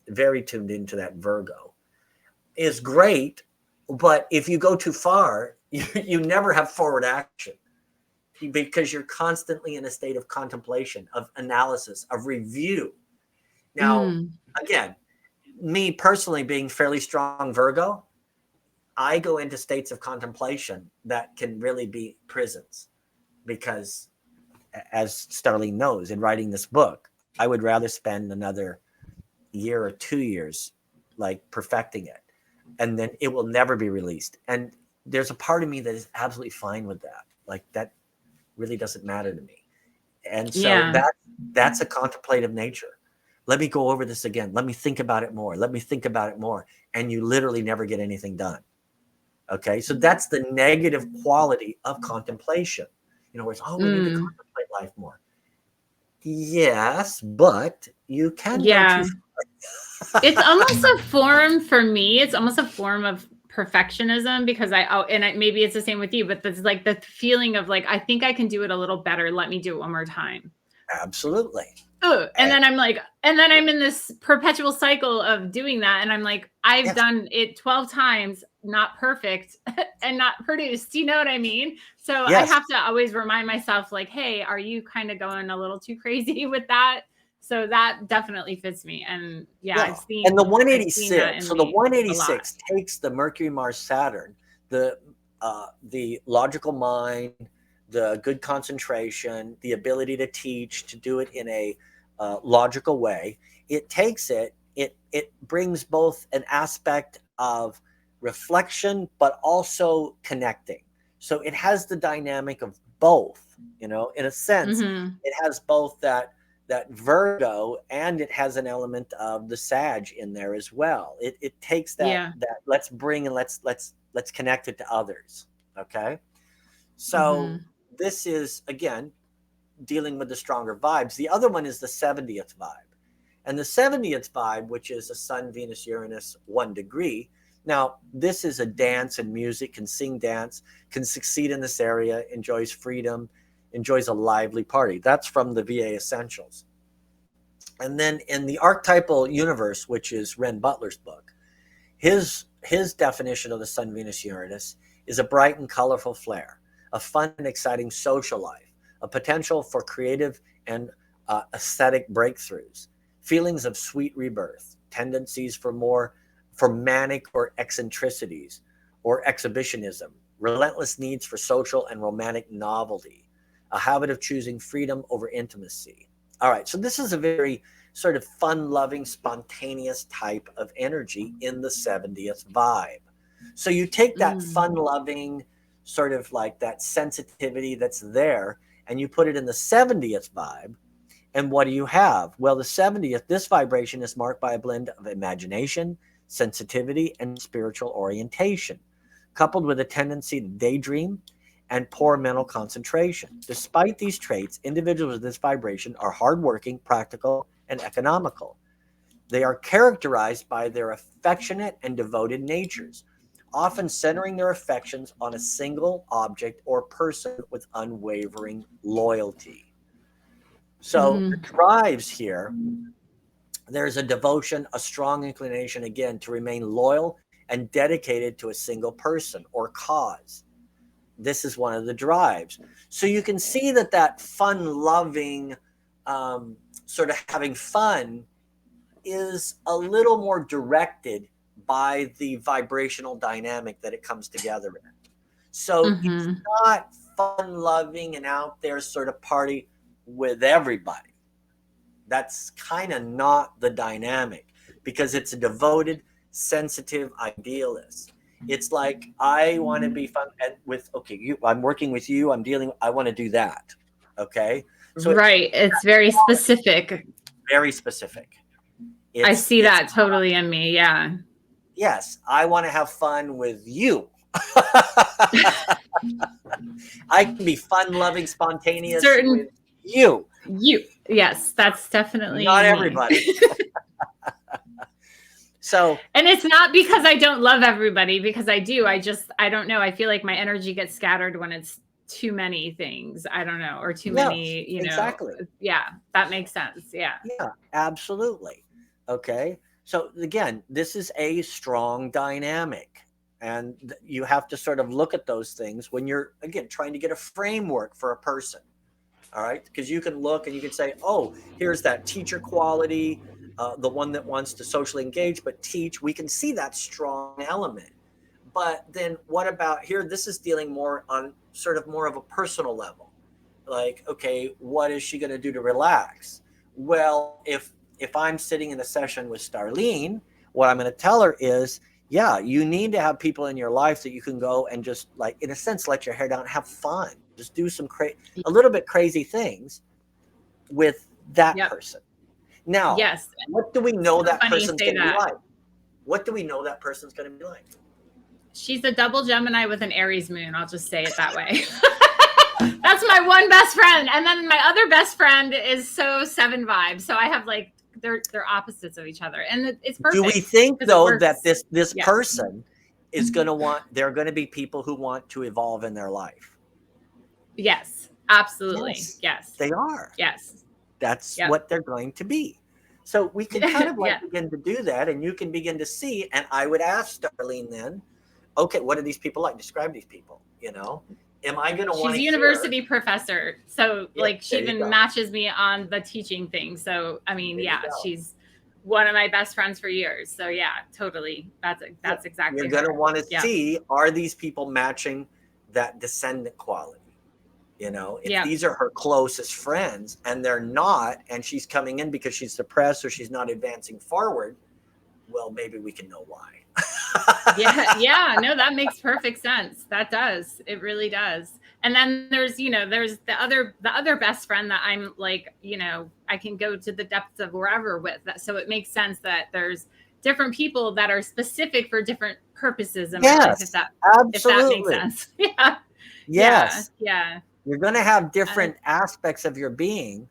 very tuned into that Virgo, is great. But if you go too far, you never have forward action because you're constantly in a state of contemplation, of analysis, of review. Now, Mm. again, me personally being fairly strong Virgo, I go into states of contemplation that can really be prisons because, as Starling knows, in writing this book, I would rather spend another year or 2 years like perfecting it, and then it will never be released. And there's a part of me that is absolutely fine with that. Like that really doesn't matter to me. And so Yeah. that's a contemplative nature. Let me go over this again. Let me think about it more. Let me think about it more. And you literally never get anything done. Okay. So that's the negative quality of contemplation. Where it's, oh, we need to Mm. contemplate life more. Yes, but you can go too Yeah. far. It's almost a form for me. It's almost a form of perfectionism because maybe it's the same with you, but there's like the feeling of like, I think I can do it a little better. Let me do it one more time. Absolutely. Oh, and then I'm in this perpetual cycle of doing that. And I'm like, I've done it 12 times, not perfect and not produced. You know what I mean? So I Yes. have to always remind myself like, hey, are you kind of going a little too crazy with that? So that definitely fits me. And yeah, Yeah. And the I've seen that 186, in so the me a lot. 186 takes the Mercury, Mars, Saturn, the logical mind, the good concentration, the ability to teach, to do it in a logical way. It takes it brings both an aspect of reflection, but also connecting. So it has the dynamic of both, in a sense, Mm-hmm. it has both that Virgo, and it has an element of the Sag in there as well. It takes that Yeah. let's bring and let's connect it to others. Okay. So Mm-hmm. this is again dealing with the stronger vibes. The other one is the 70th vibe. And the 70th vibe, which is a Sun, Venus, Uranus 1 degree. Now, this is a dance and music, can sing dance, can succeed in this area, enjoys freedom, enjoys a lively party. That's from the VA Essentials. And then in the archetypal universe, which is Ren Butler's book, his definition of the Sun, Venus, Uranus is a bright and colorful flare, a fun and exciting social life, a potential for creative and aesthetic breakthroughs, feelings of sweet rebirth, tendencies for manic or eccentricities or exhibitionism, relentless needs for social and romantic novelty, a habit of choosing freedom over intimacy. All right, so this is a very sort of fun-loving, spontaneous type of energy in the 70th vibe. So you take that Mm. fun-loving, sort of like that sensitivity that's there, and you put it in the 70th vibe, and what do you have? Well, the 70th, this vibration is marked by a blend of imagination, sensitivity, and spiritual orientation, coupled with a tendency to daydream and poor mental concentration. Despite these traits, individuals with this vibration are hardworking, practical, and economical. They are characterized by their affectionate and devoted natures, often centering their affections on a single object or person with unwavering loyalty. So the Mm. drives here, there's a devotion, a strong inclination, again, to remain loyal and dedicated to a single person or cause. This is one of the drives. So you can see that fun loving, sort of having fun is a little more directed by the vibrational dynamic that it comes together in. So it's Mm-hmm. not fun loving and out there sort of party with everybody. That's kind of not the dynamic because it's a devoted, sensitive idealist. It's like I want to be fun and with okay, I'm working with you, I want to do that. Okay? So it's Right. It's very specific. very specific. I It's see it's that totally in me. Yeah. yes, I want to have fun with you. I can be fun loving, spontaneous with Certain you. you. Yes, that's definitely Not me. everybody. So And it's not because I don't love everybody, because I do. I don't know. I feel like my energy gets scattered when it's too many things. I don't know, or too Yes, many, exactly. yeah, that makes sense. Yeah. Yeah, absolutely. Okay. So again, this is a strong dynamic. And you have to sort of look at those things when you're, again, trying to get a framework for a person. All right. Because you can look and you can say, oh, here's that teacher quality, the one that wants to socially engage, but teach. We can see that strong element. But then what about here? This is dealing more on sort of more of a personal level. Like, okay, what is she going to do to relax? Well, if I'm sitting in a session with Starlene, what I'm going to tell her is, yeah, you need to have people in your life that you can go and just, like, in a sense, let your hair down, have fun, just do some a little bit crazy things with that Yep. person. Now, Yes. what do we So know that funny you person's say going to be that. like? What do we know that person's going to be like? She's a double Gemini with an Aries moon. I'll just say it that way. That's my one best friend. And then my other best friend is so 7 vibes. So I have like, they're opposites of each other. And it's Do we perfect think because it though that works. this Yeah. person is going to want, there are going to be people who want to evolve in their life? Yes, absolutely. Yes, Yes. they are. Yes. That's Yep. what they're going to be. So we can kind of like Yeah. begin to do that, and you can begin to see. And I would ask Starlene then, okay, what are these people like? Describe these people. Am I going to want She's a to hear? university professor. So Yeah, like she there you even go. matches me on the teaching thing. So I mean, There you yeah, go. she's one of my best friends for years. So yeah, totally. That's Yeah. exactly You're going to her. want to Yeah. see, are these people matching that descendant quality? If Yeah. these are her closest friends and they're not, and she's coming in because she's depressed or she's not advancing forward, well, maybe we can know why. Yeah, no, that makes perfect sense. That does. It really does. And then there's the other best friend that I'm like, I can go to the depths of wherever with that. So it makes sense that there's different people that are specific for different purposes in my life, Yes, if that makes absolutely. sense. Yeah. Yeah. Yes. Yeah. You're going to have Uh, different aspects of your being,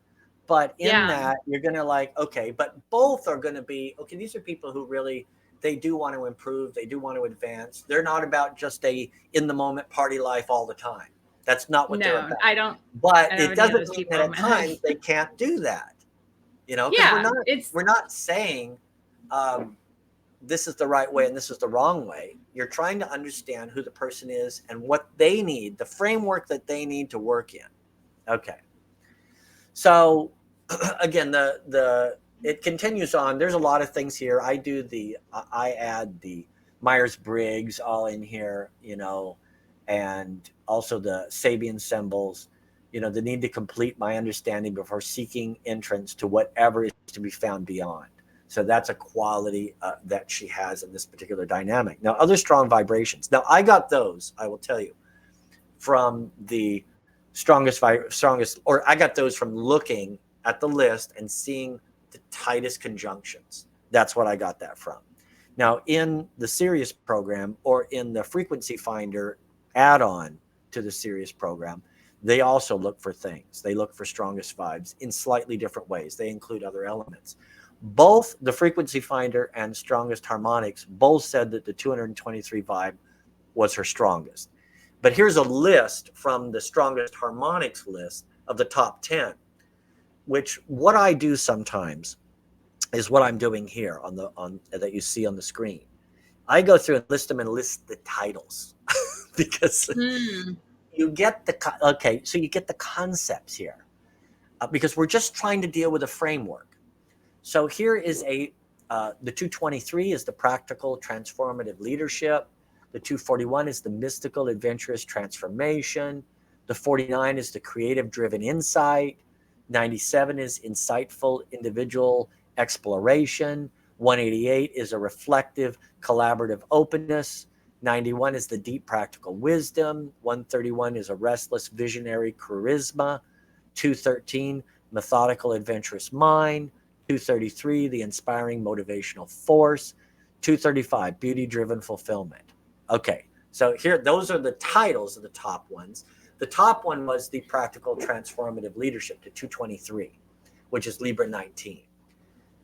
but in yeah. that, you're going to like, okay, but both are going to be, okay, these are people who really, they do want to improve. They do want to advance. They're not about just a in the moment party life all the time. That's not what they're No, about. I don't But I know it any of doesn't those mean that people in at my life. times they can't do that, because Yeah. we're not saying, this is the right way and this is the wrong way. You're trying to understand who the person is and what they need, the framework that they need to work in. Okay. So again, it continues on. There's a lot of things here. I add the Myers-Briggs all in here, and also the Sabian symbols, the need to complete my understanding before seeking entrance to whatever is to be found beyond. So that's a quality that she has in this particular dynamic. Now, other strong vibrations. Now, I got those, I will tell you, from the strongest, or I got those from looking at the list and seeing the tightest conjunctions. That's what I got that from. Now, in the Sirius program or in the frequency finder add-on to the Sirius program, they also look for things. They look for strongest vibes in slightly different ways. They include other elements. Both the frequency finder and strongest harmonics both said that the 223 vibe was her strongest. But here's a list from the strongest harmonics list of the top 10, which what I do sometimes is what I'm doing here on that you see on the screen. I go through and list them and list the titles because Hmm. you get so you get the concepts here, because we're just trying to deal with a framework. So here is the 223 is the practical transformative leadership. The 241 is the mystical adventurous transformation. The 49 is the creative driven insight. 97 is insightful individual exploration. 188 is a reflective collaborative openness. 91 is the deep practical wisdom. 131 is a restless visionary charisma. 213, methodical adventurous mind. 233, the inspiring motivational force. 235, beauty driven fulfillment. Okay, so here, those are the titles of the top ones. The top one was the practical transformative leadership to 223, which is Libra 19.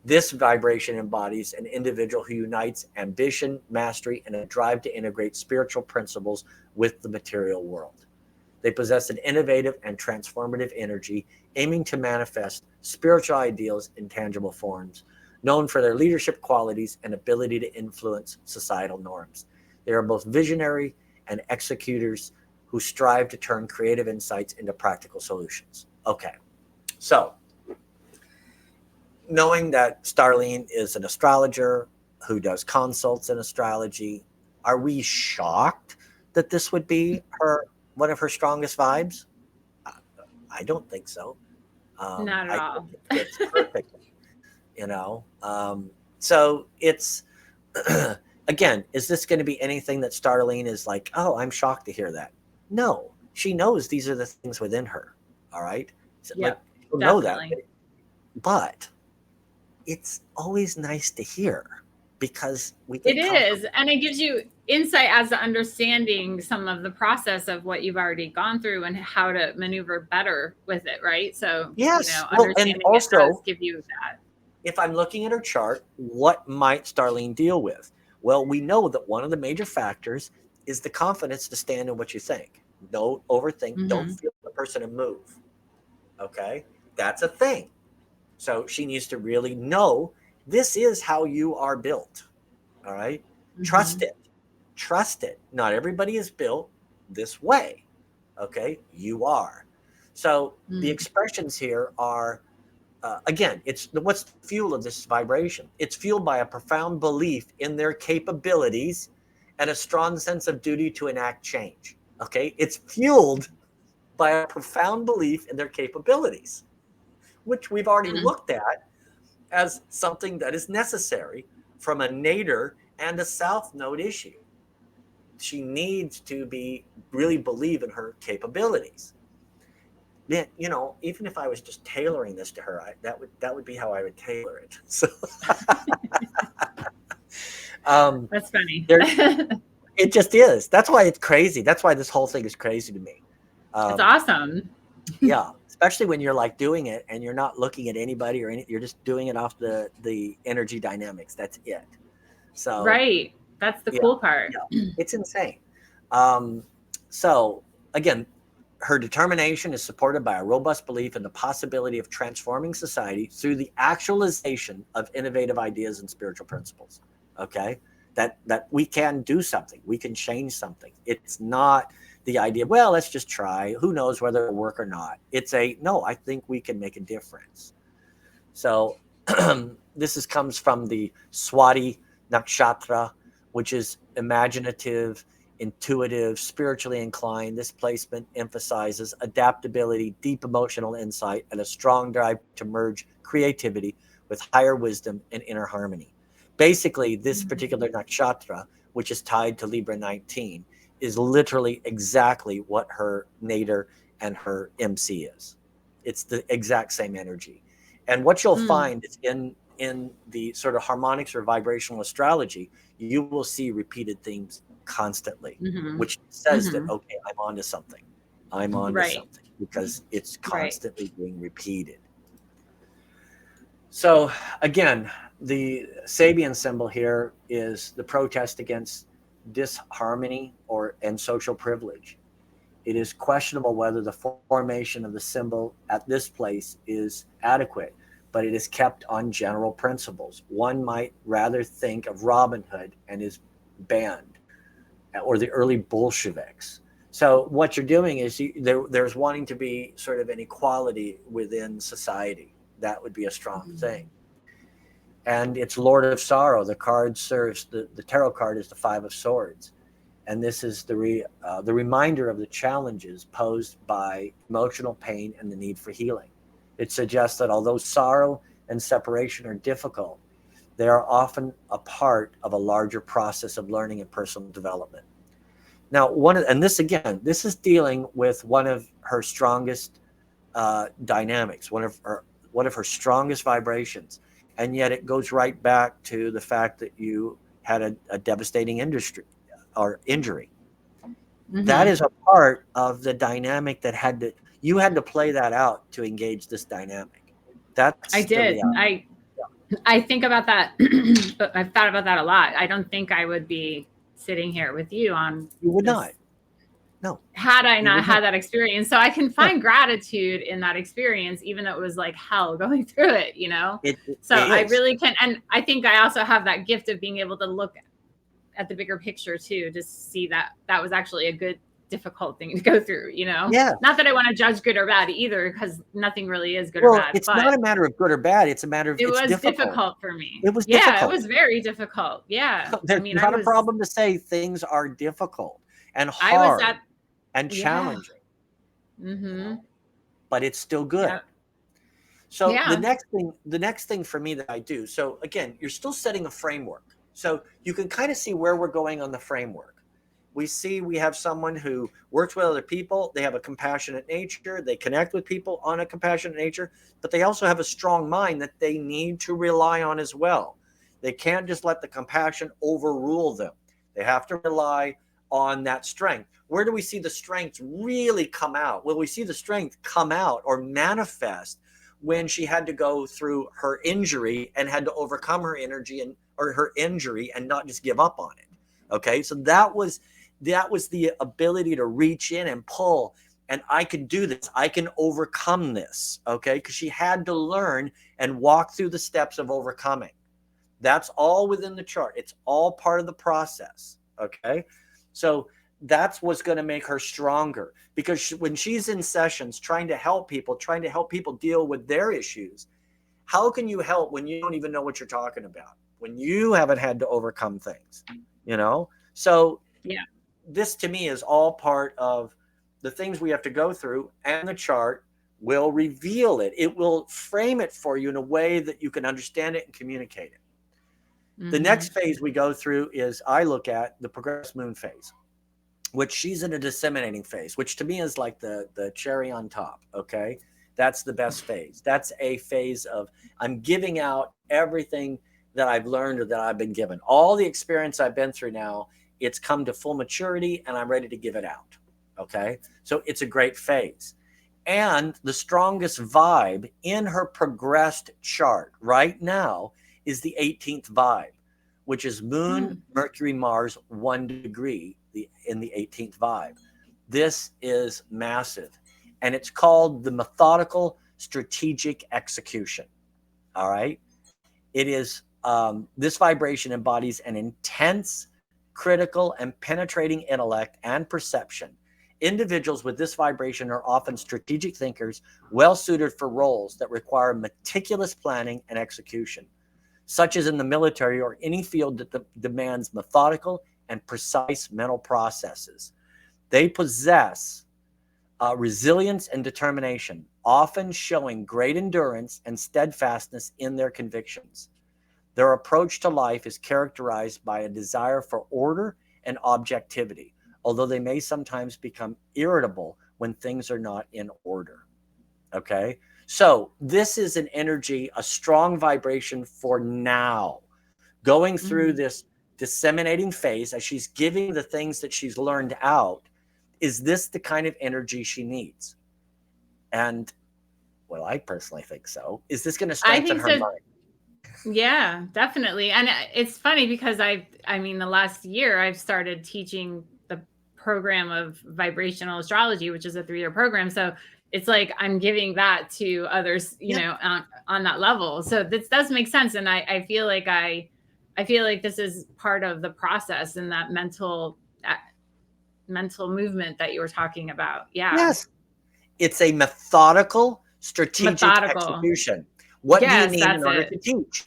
This vibration embodies an individual who unites ambition, mastery, and a drive to integrate spiritual principles with the material world. They possess an innovative and transformative energy, aiming to manifest spiritual ideals in tangible forms, known for their leadership qualities and ability to influence societal norms. They are both visionary and executors who strive to turn creative insights into practical solutions. Okay, so knowing that Starlene is an astrologer who does consults in astrology, are we shocked that this would be one of her strongest vibes? I don't think so. Not at I all. think it fits perfectly, you know. So it's again, is this going to be anything that Starlene is like, oh, I'm shocked to hear that? No, she knows these are the things within her. All right, so, like, Yep, she'll know that, definitely. but it's always nice to hear because we It get is, and it gives you insight as to understanding some of the process of what you've already gone through and how to maneuver better with it, right? So, yes. Well, and understanding it does also, give you that. if I'm looking at her chart, what might Starlene deal with? Well, we know that one of the major factors is the confidence to stand in what you think. Don't overthink, don't Mm-hmm. feel the person and move. Okay? That's a thing. So she needs to really know this is how you are built. All right? Mm-hmm. Trust it. Trust it. Not everybody is built this way. Okay? You are. So the Mm-hmm. expressions here are again, it's what's the fuel of this vibration? It's fueled by a profound belief in their capabilities and a strong sense of duty to enact change. Okay, it's fueled by a profound belief in their capabilities, which we've already looked at as something that is necessary from a nadir and a south node issue. She needs to be really believe in her capabilities. Yeah, you know, even if I was just tailoring this to her, that would be how I would tailor it. So um, That's funny. there, it just is. That's why it's crazy. That's why this whole thing is crazy to me. It's Um, awesome. yeah, especially when you're like doing it and you're not looking at anybody or you're just doing it off the energy dynamics. That's it. So Right. That's the yeah, cool part. yeah, it's insane. Um, so again, her determination is supported by a robust belief in the possibility of transforming society through the actualization of innovative ideas and spiritual principles. Okay, that we can do something, we can change something. It's not the idea, well, let's just try. Who knows whether it'll work or not? It's a no. I think we can make a difference. So comes from the Swati Nakshatra, which is imaginative, intuitive, spiritually inclined. This placement emphasizes adaptability, deep emotional insight, and a strong drive to merge creativity with higher wisdom and inner harmony. Basically, this particular nakshatra, which is tied to Libra 19, is literally exactly what her nadir and her MC is. It's the exact same energy. And what you'll Mm. find is in the sort of harmonics or vibrational astrology, you will see repeated themes constantly, Mm-hmm. which says that Mm-hmm. okay, I'm onto something. I'm onto Right. something because it's Right. constantly being repeated. So again, the Sabian symbol here is the protest against disharmony and social privilege. It is questionable whether the formation of the symbol at this place is adequate, but it is kept on general principles. One might rather think of Robin Hood and his band or the early Bolsheviks. So what you're doing is there's wanting to be sort of an equality within society. That would be a strong thing. And it's Lord of Sorrow. The card serves the tarot card is the Five of Swords, and this is the reminder of the challenges posed by emotional pain and the need for healing. It suggests that although sorrow and separation are difficult, they are often a part of a larger process of learning and personal development. Now, and this again, this is dealing with one of her strongest dynamics, one of her strongest vibrations, and yet it goes right back to the fact that you had a devastating industry or injury. That Mm-hmm. is a part of the dynamic that you had to play that out to engage this dynamic. That's I the did. reality. I think about that. I've thought about that a lot. I don't think I would be sitting here with you on You would this not. No, had I you not would had not. that experience. So I can Yeah, find gratitude in that experience, even though it was like hell going through it, you know? it So I is. really can. And I think I also have that gift of being able to look at the bigger picture too, to see that that was actually a good, difficult thing to go through, you know? Yeah. Not that I want to judge good or bad either, because nothing really is good or Well, bad, it's but not a matter of good or bad. It's a matter of it it's was difficult. difficult for me. It was Yeah, it difficult. was very difficult. Yeah. I There's mean, not a problem to say things are difficult and I was hard at, and yeah. challenging, Mm-hmm. but it's still good. Yeah. So Yeah. the next thing for me that I do. So again, you're still setting a framework. So you can kind of see where we're going on the framework. We see we have someone who works with other people. They have a compassionate nature. They connect with people on a compassionate nature, but they also have a strong mind that they need to rely on as well. They can't just let the compassion overrule them. They have to rely on that strength. Where do we see the strength really come out? Well, we see the strength come out or manifest when she had to go through her injury and had to overcome her energy and or her injury and not just give up on it. Okay, so that was the ability to reach in and pull, and I can do this, I can overcome this. Okay, because she had to learn and walk through the steps of overcoming. That's all within the chart. It's all part of the process. Okay, so that's what's going to make her stronger, because when she's in sessions trying to help people deal with their issues, how can you help when you don't even know what you're talking about, when you haven't had to overcome things, you know? So Yeah. this to me is all part of the things we have to go through, and the chart will reveal it. It will frame it for you in a way that you can understand it and communicate it. The Mm-hmm. next phase we go through is I look at the progressed moon phase, which she's in a disseminating phase, which to me is like the cherry on top. Okay, that's the best phase. That's a phase of I'm giving out everything that I've learned or that I've been given, all the experience I've been through. Now it's come to full maturity and I'm ready to give it out. Okay, so it's a great phase. And the strongest vibe in her progressed chart right now is the 18th vibe, which is Moon, Mm. Mercury, Mars, 1 degree in the 18th vibe. This is massive. And it's called the methodical strategic execution. All right. It is, this vibration embodies an intense, critical, and penetrating intellect and perception. Individuals with this vibration are often strategic thinkers, well suited for roles that require meticulous planning and execution, such as in the military or any field that demands methodical and precise mental processes. They possess resilience and determination, often showing great endurance and steadfastness in their convictions. Their approach to life is characterized by a desire for order and objectivity, although they may sometimes become irritable when things are not in order. Okay. So this is an energy, a strong vibration for now, going through Mm-hmm. this disseminating phase as she's giving the things that she's learned out. Is this the kind of energy she needs? And well, I personally think so. Is this going to I strengthen think her so. mind? Yeah, definitely. And it's funny because I mean, the last year I've started teaching the program of vibrational astrology, which is a 3-year program. So it's like I'm giving that to others, you Yeah. know, on that level. So this does make sense. And I feel like I feel like this is part of the process and that mental movement that you were talking about. Yeah. Yes. It's a methodical, strategic Methodical. execution. What do you Yes, need in that's order it. to teach?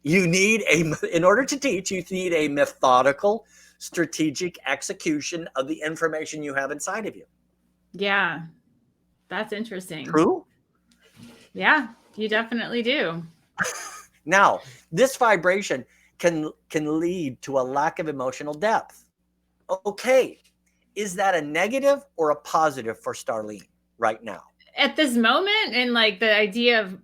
In order to teach, you need a methodical, strategic execution of the information you have inside of you. Yeah. That's interesting. True? Yeah, you definitely do. Now, this vibration can lead to a lack of emotional depth. Okay. Is that a negative or a positive for Starlene right now? At this moment, and like the idea of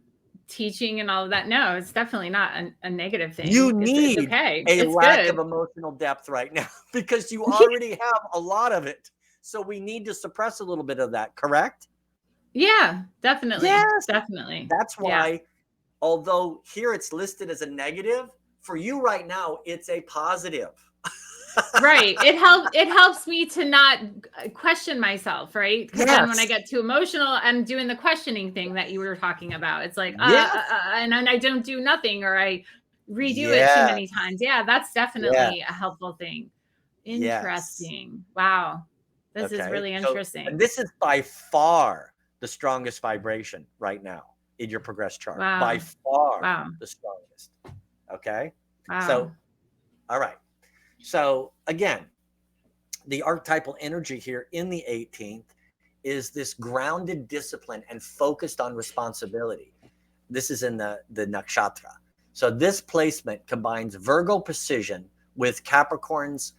teaching and all of that, no, it's definitely not a negative You thing. It's need okay. a It's lack of good. emotional depth right now because you already have a lot of it. So we need to suppress a little bit of that, correct? Yeah, definitely. Yes. Definitely. That's Yeah. why, although here it's listed as a negative, for you right now, it's a positive. Right. It helps me to not question myself, right? Because then when I Yes. get too emotional, I'm doing the questioning thing that you were talking about. It's like, Yes. and then I don't do nothing, or I redo it too Yeah. many times. Yeah, that's Yeah. definitely a helpful thing. Yes. Interesting. Wow. This is Okay. really So, interesting. and this is by far the strongest vibration right now in your progress chart. By Wow. far Wow. the strongest. Okay. Wow. So, all right. So, again, the archetypal energy here in the 18th is this grounded discipline and focused on responsibility. This is in the nakshatra. So this placement combines Virgo precision with Capricorn's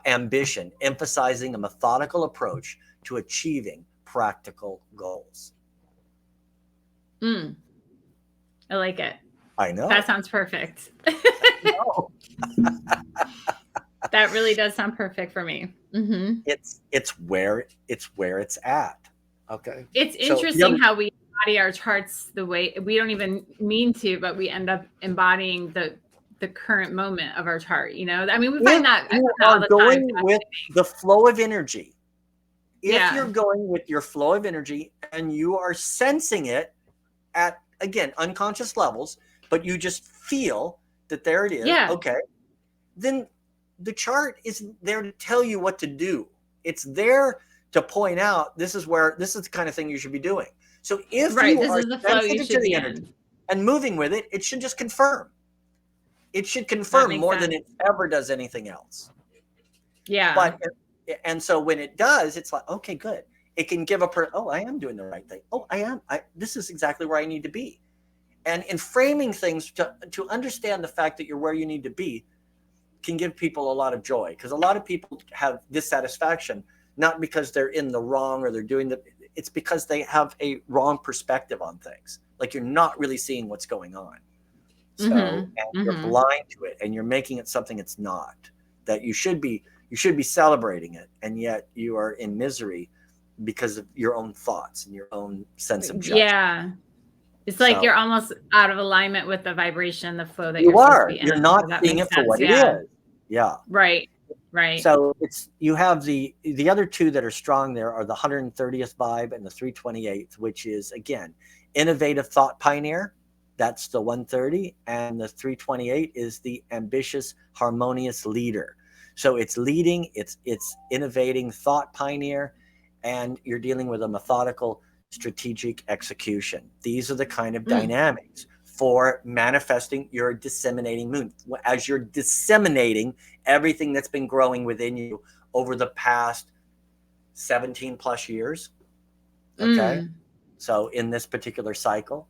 ambition, emphasizing a methodical approach to achieving practical goals. Mm, I like it. I That know. sounds perfect. No. That really does sound perfect for me. Mm-hmm. It's where it's at. Okay. It's So interesting how we embody our charts the way we don't even mean to, but we end up embodying the current moment of our chart. I mean, we if find that you all are the time. going with the flow of energy, if Yeah, you're going with your flow of energy and you are sensing it at, again, unconscious levels, but you just feel that there it is, yeah, okay, then the chart is there to tell you what to do. It's there to point out this is the kind of thing you should be doing. So if right. you This are is the flow you sensitive to should the be in. energy and moving with it, it should just confirm. It should That confirm makes more than sense. it ever does anything else. Yeah, But and so when it does, it's like, okay, good. It can give oh, I am doing the right thing. Oh, I am. This is exactly where I need to be. And in framing things to understand the fact that you're where you need to be can give people a lot of joy, because a lot of people have dissatisfaction, not because they're in the wrong or they're doing it's because they have a wrong perspective on things. Like you're not really seeing what's going on. So, and mm-hmm, you're mm-hmm. blind to it and you're making it something it's not, that you should be celebrating it. And yet you are in misery because of your own thoughts and your own sense of judgment. Yeah. It's like So you're almost out of alignment with the vibration, the flow that you're you supposed to are, be in. you're not So that seeing makes it for sense. what it Yeah. is. Yeah. Right. Right. So you have the other two that are strong there are the 130th vibe and the 328th, which is, again, innovative thought pioneer. That's the 130, and the 328 is the ambitious harmonious leader. So it's leading, it's innovating thought pioneer, and you're dealing with a methodical strategic execution. These are the kind of Mm. dynamics for manifesting your disseminating moon. As you're disseminating everything that's been growing within you over the past 17 plus years. Okay. Mm. So in this particular cycle.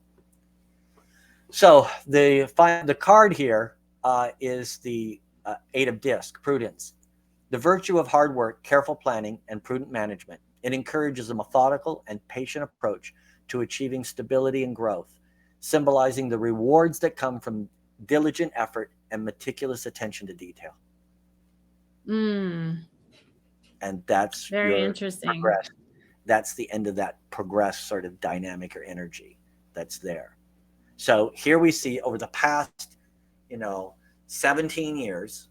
So the card here is the Eight of Disc, prudence. The virtue of hard work, careful planning, and prudent management. It encourages a methodical and patient approach to achieving stability and growth, symbolizing the rewards that come from diligent effort and meticulous attention to detail. Mm. And that's Very your interesting. progress. That's the end of that progress sort of dynamic or energy that's there. So here we see over the past, 17 years,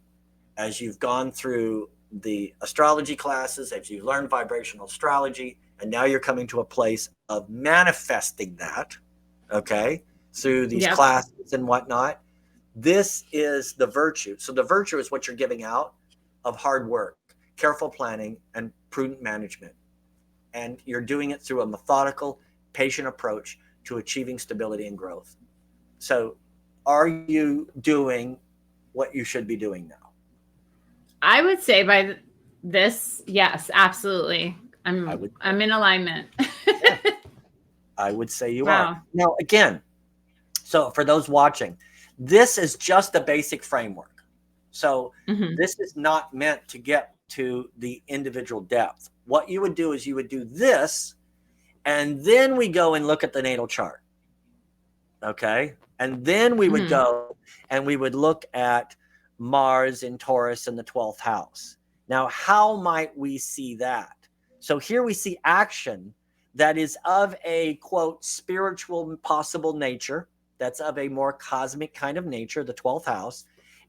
as you've gone through the astrology classes, as you learned vibrational astrology, and now you're coming to a place of manifesting that, okay, through these Yep. classes and whatnot. This is the virtue. So the virtue is what you're giving out of hard work, careful planning, and prudent management. And you're doing it through a methodical, patient approach to achieving stability and growth. So are you doing what you should be doing now? I would say by this, yes, absolutely. I I'm would I'm in alignment. Yeah, I would say you are. Wow. Now, again, so for those watching, this is just a basic framework. So Mm-hmm. this is not meant to get to the individual depth. What you would do is you would do this, and then we go and look at the natal chart. Okay. And then we would Mm-hmm. go and we would look at Mars in Taurus in the 12th house. Now, how might we see that? So here we see action that is of a, quote, spiritual possible nature. That's of a more cosmic kind of nature, the 12th house.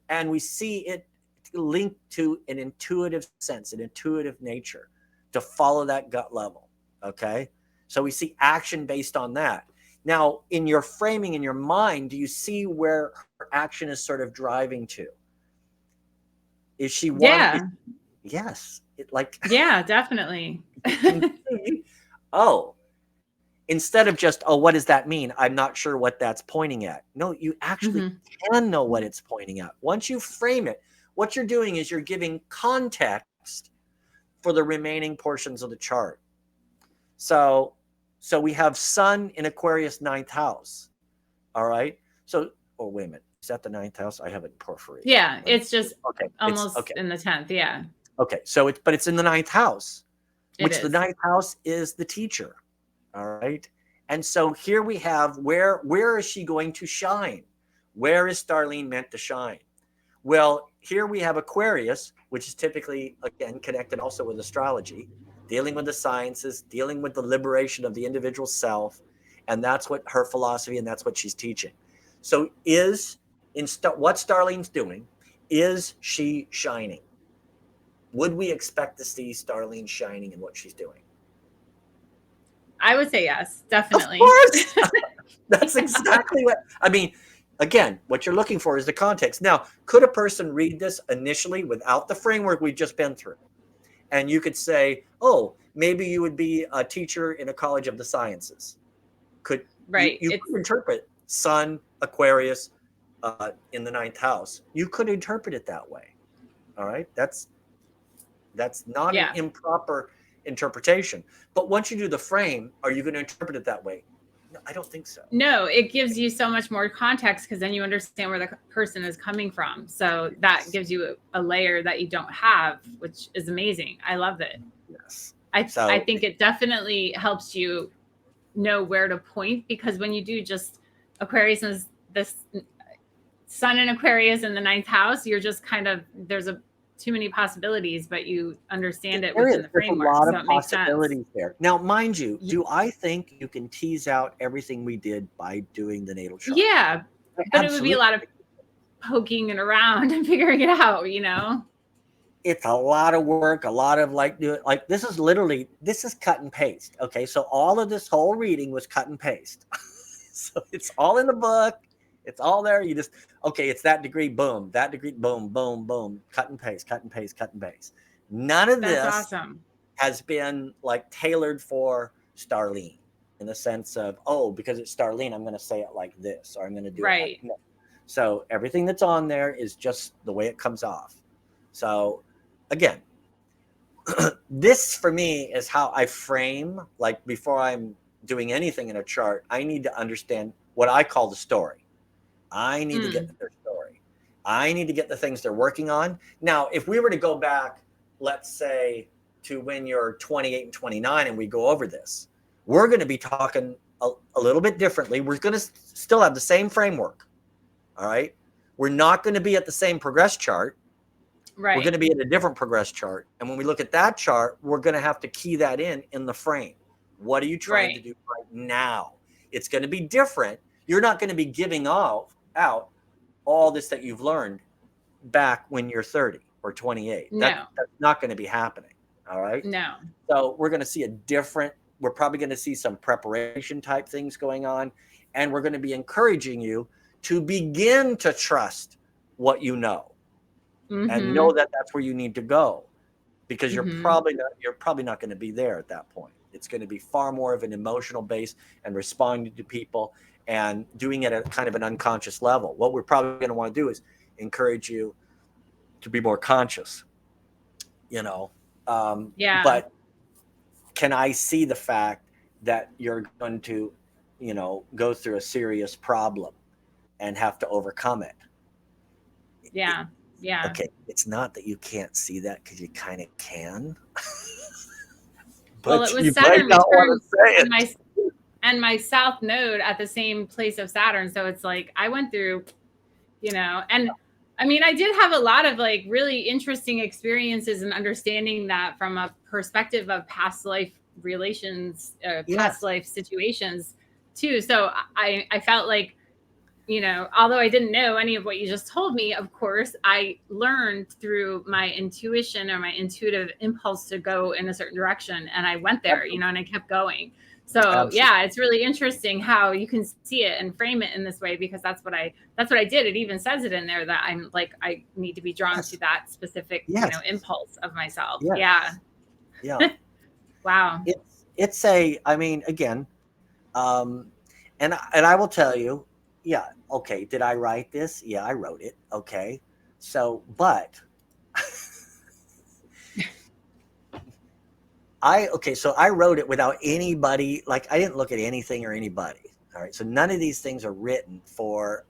And we see it linked to an intuitive sense, an intuitive nature, to follow that gut level. Okay. So we see action based on that. Now, in your framing in your mind, do you see where her action is sort of driving to? Is she one? Yeah. Yes. Like, Yeah, definitely. you can see, oh, instead of just, oh, what does that mean? I'm not sure what that's pointing at. No, you actually Mhm. can know what it's pointing at. Once you frame it, what you're doing is you're giving context for the remaining portions of the chart. So we have Sun in Aquarius, ninth house. All right. So, oh, wait a minute. Is that the ninth house? I have it in porphyry. Yeah, it's just Okay. It's almost okay. in the 10th. Yeah, Okay. So but it's in the ninth house, it which the is. ninth house is the teacher. All right. And so here we have where is she going to shine? Where is Starlene meant to shine? Well, here we have Aquarius, which is typically, again, connected also with astrology, dealing with the sciences, dealing with the liberation of the individual self. And that's what her philosophy, and that's what she's teaching. So what Starlene's doing, is she shining? Would we expect to see Starlene shining in what she's doing? I would say yes, Of definitely. course. That's exactly what I mean. Again, what you're looking for is the context. Now, could a person read this initially without the framework we've just been through? And you could say, oh, maybe you would be a teacher in a college of the sciences. Could Right. you could interpret Sun, Aquarius in the ninth house? You could interpret it that way. All right. That's not an Yeah. improper interpretation. But once you do the frame, are you going to interpret it that way? No, I don't think so. No, it gives you so much more context because then you understand where the person is coming from. So that gives you a layer that you don't have, which is amazing. I love it. Yes. I think it definitely helps you know where to point, because when you do just Aquarius is this Sun in Aquarius in the ninth house, you're just kind of, there's too many possibilities, but you understand it within the There's a framework, lot so of it makes sense. possibilities there. Now, mind you, do I think you can tease out everything we did by doing the natal chart? Yeah, but it would be a Absolutely. lot of poking it around and figuring it out, you know? It's a lot of work, a lot of this is cut and paste. Okay. So all of this whole reading was cut and paste. So it's all in the book. It's all there. You just, okay, it's that degree, boom, that degree, boom, boom, boom, cut and paste, cut and paste, cut and paste. None of That's this awesome. has been like tailored for Starlene in the sense of, oh, because it's Starlene, I'm going to say it like this, or I'm going to do it like that. So everything that's on there is just the way it comes off. So again, this for me is how I frame, like before I'm doing anything in a chart, I need to understand what I call the story. I need to get their story. I need to get the things they're working on. Now, if we were to go back, let's say, to when you're 28 and 29 and we go over this, we're going to be talking a little bit differently. We're going to still have the same framework. All right. We're not going to be at the same progress chart. Right. We're going to be at a different progress chart. And when we look at that chart, we're going to have to key that in the frame. What are you trying to do right now? It's going to be different. You're not going to be giving out all this that you've learned back when you're 30 or 28. No. That's not going to be happening. All right. No. So we're going to see we're probably going to see some preparation type things going on. And we're going to be encouraging you to begin to trust what you know. And know that that's where you need to go, because you're probably not going to be there at that point. It's going to be far more of an emotional base and responding to people and doing it at kind of an unconscious level. What we're probably going to want to do is encourage you to be more conscious, but can I see the fact that you're going to, go through a serious problem and have to overcome it? Yeah. Yeah. Okay, it's not that you can't see that, because you kind of can. Well, But it was you Saturn might not want returns to say it. and my south node at the same place of Saturn. So it's like I went through, and I mean, I did have a lot of like really interesting experiences and understanding that from a perspective of past life relations, past life situations too. So I felt like you know, although I didn't know any of what you just told me, of course, I learned through my intuition or my intuitive impulse to go in a certain direction. And I went there, you know, and I kept going. So Absolutely. yeah, it's really interesting how you can see it and frame it in this way, because that's what I did. It even says it in there that I'm like, I need to be drawn to Yes. that specific, you know, Yes. impulse of myself. Yeah. Yes. Yeah. Wow. It's a, I mean, again, um, and I will tell you, yeah, okay, did I write this? Yeah, I wrote it. Okay. So, but so I wrote it without anybody, like I didn't look at anything or anybody. All right. So none of these things are written for,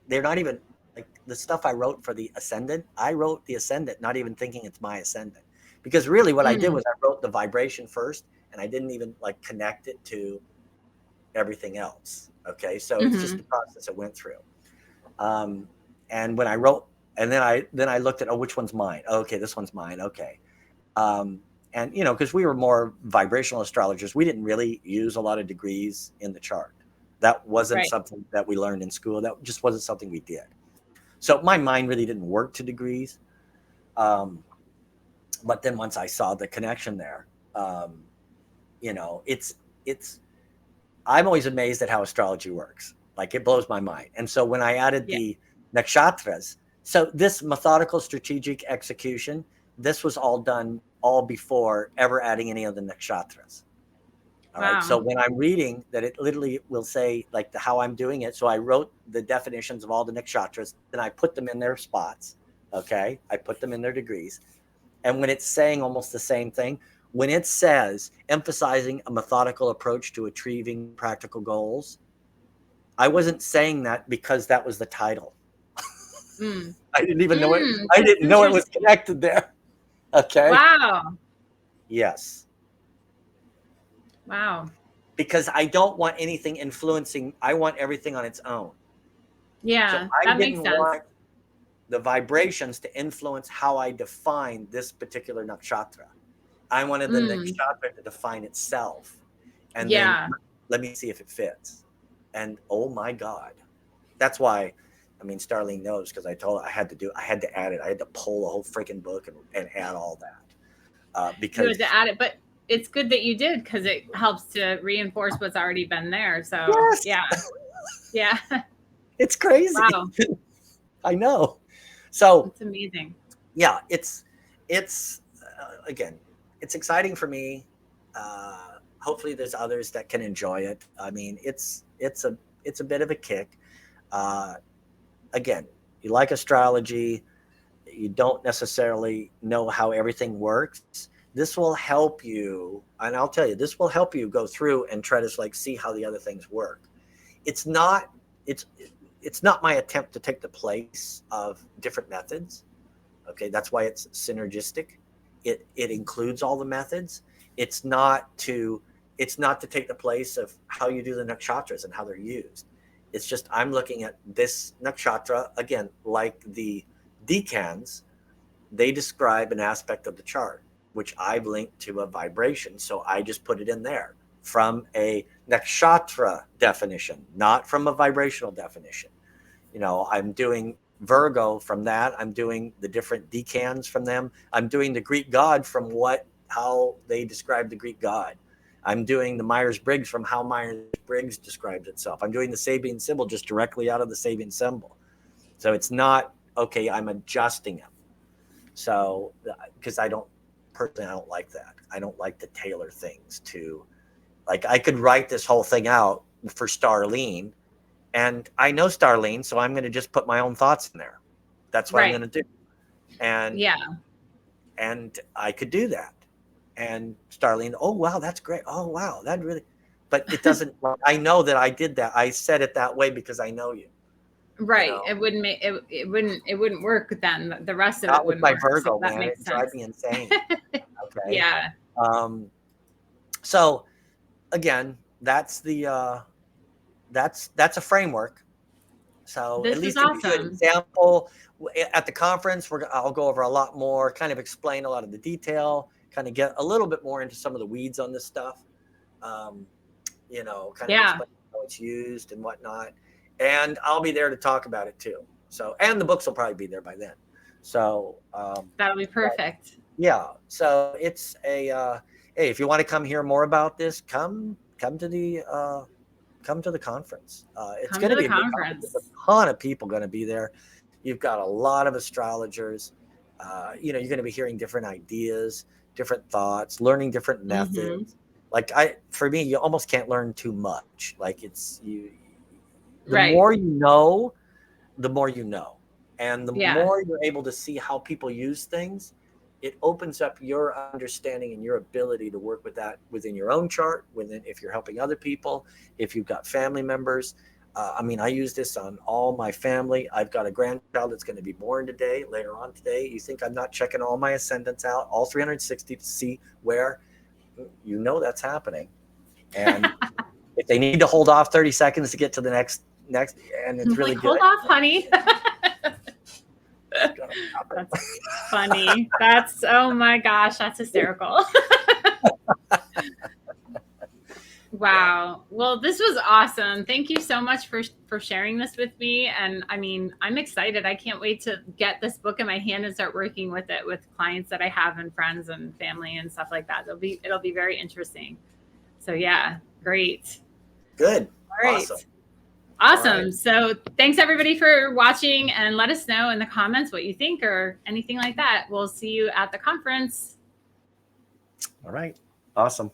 they're not even like the stuff I wrote for the ascendant. I wrote the ascendant, not even thinking it's my ascendant. Because really what I did Mm. was I wrote the vibration first and I didn't even like connect it to everything else. Okay. So it's just the Hmm. process I went through. Um, and when I wrote, and then I looked at, oh, which one's mine? Oh, okay, this one's mine. Okay. Um, and you know, because we were more vibrational astrologers, we didn't really use a lot of degrees in the chart. That wasn't Right. something that we learned in school. That just wasn't something we did. So my mind really didn't work to degrees. Um, but then once I saw the connection there, um, you know, it's I'm always amazed at how astrology works. Like it blows my mind. And so when I added Yeah. the nakshatras, so this methodical strategic execution, this was all done all before ever adding any of the nakshatras. All right. So Wow. when I'm reading that, it literally will say like how I'm doing it. So I wrote the definitions of all the nakshatras, then I put them in their spots. Okay. I put them in their degrees. And when it's saying almost the same thing, when it says emphasizing a methodical approach to achieving practical goals, I wasn't saying that because that was the title. Mm. I didn't even know it. Mm. I That's didn't know it was interesting. connected there. Okay. Wow. Yes. Wow. Because I don't want anything influencing, I want everything on its own. So Yeah, I that makes didn't sense. want the vibrations to influence how I define this particular nakshatra. I wanted the Mm. nakshatra to define itself. And then Yeah. let me see if it fits. And oh my God. That's why, I mean, Starlene knows because I told her I had to add it. I had to pull the whole freaking book and add all that. You had to Because, add it, but it's good that you did, because it helps to reinforce what's already been there. So, yes, yeah. Yeah. it's crazy. Wow. I know. So, That's amazing. yeah, it's again, it's exciting for me. Hopefully, there's others that can enjoy it. I mean, it's a bit of a kick. Uh, Again, you like astrology, you don't necessarily know how everything works. This will help you, and I'll tell you, this will help you go through and try to like see how the other things work. It's not it's it's not my attempt to take the place of different methods. Okay, that's why it's synergistic. It includes all the methods. It's not to it's not to take the place of how you do the nakshatras and how they're used. It's just I'm looking at this nakshatra again, like the decans, they describe an aspect of the chart which I've linked to a vibration. So I just put it in there from a nakshatra definition, not from a vibrational definition. You know, I'm doing Virgo from that. I'm doing the different decans from them. I'm doing the Greek god from how they describe the Greek god. I'm doing the Myers-Briggs from how Myers-Briggs describes itself. I'm doing the Sabian symbol just directly out of the Sabian symbol. So it's not, okay, I'm adjusting them. So, because I don't like that. I don't like to tailor things to, like, I could write this whole thing out for Starlene, and I know Starlene, so I'm going to just put my own thoughts in there. That's what I'm Right. going to do. And Yeah. I could do that. And Starlene, oh wow, that's great. Oh wow, that really. But it doesn't. I know that I did that. I said it that way because I know you. You Right. know, It wouldn't work then. The rest of it not with wouldn't my work. So Virgo, that man. makes It drives sense. me insane. Okay. Yeah. Um, so again, that's a framework. So at This is least give you an awesome. example. At the conference, I'll go over a lot more, kind of explain a lot of the detail, kind of get a little bit more into some of the weeds on this stuff. Um, kind of Yeah. explain how it's used and whatnot. and I'll be there to talk about it too. So, and the books will probably be there by then. So, That'll be perfect. yeah. So it's hey, if you want to come hear more about this, come to the conference. It's Come going to to the be a good conference. There's conference. a ton of people going to be there. You've got a lot of astrologers. You're going to be hearing different ideas, different thoughts, learning different methods. Like for me, you almost can't learn too much. Like the Right. more you know, the more you know. And the Yeah. more you're able to see how people use things, it opens up your understanding and your ability to work with that within your own chart, if you're helping other people, if you've got family members. I mean, I use this on all my family. I've got a grandchild that's going to be born today, later on today. You think I'm not checking all my ascendants out, all 360 to see where? You know that's happening. And if they need to hold off 30 seconds to get to the next, and it's really like, good. hold off, honey. That's funny. That's, oh my gosh, that's hysterical. Wow. Well, this was awesome. Thank you so much for sharing this with me. And I mean, I'm excited. I can't wait to get this book in my hand and start working with it with clients that I have and friends and family and stuff like that. It'll be very interesting. So yeah, great. Good. All right. Awesome. Awesome. Right. So thanks everybody for watching, and let us know in the comments what you think or anything like that. We'll see you at the conference. All right. Awesome.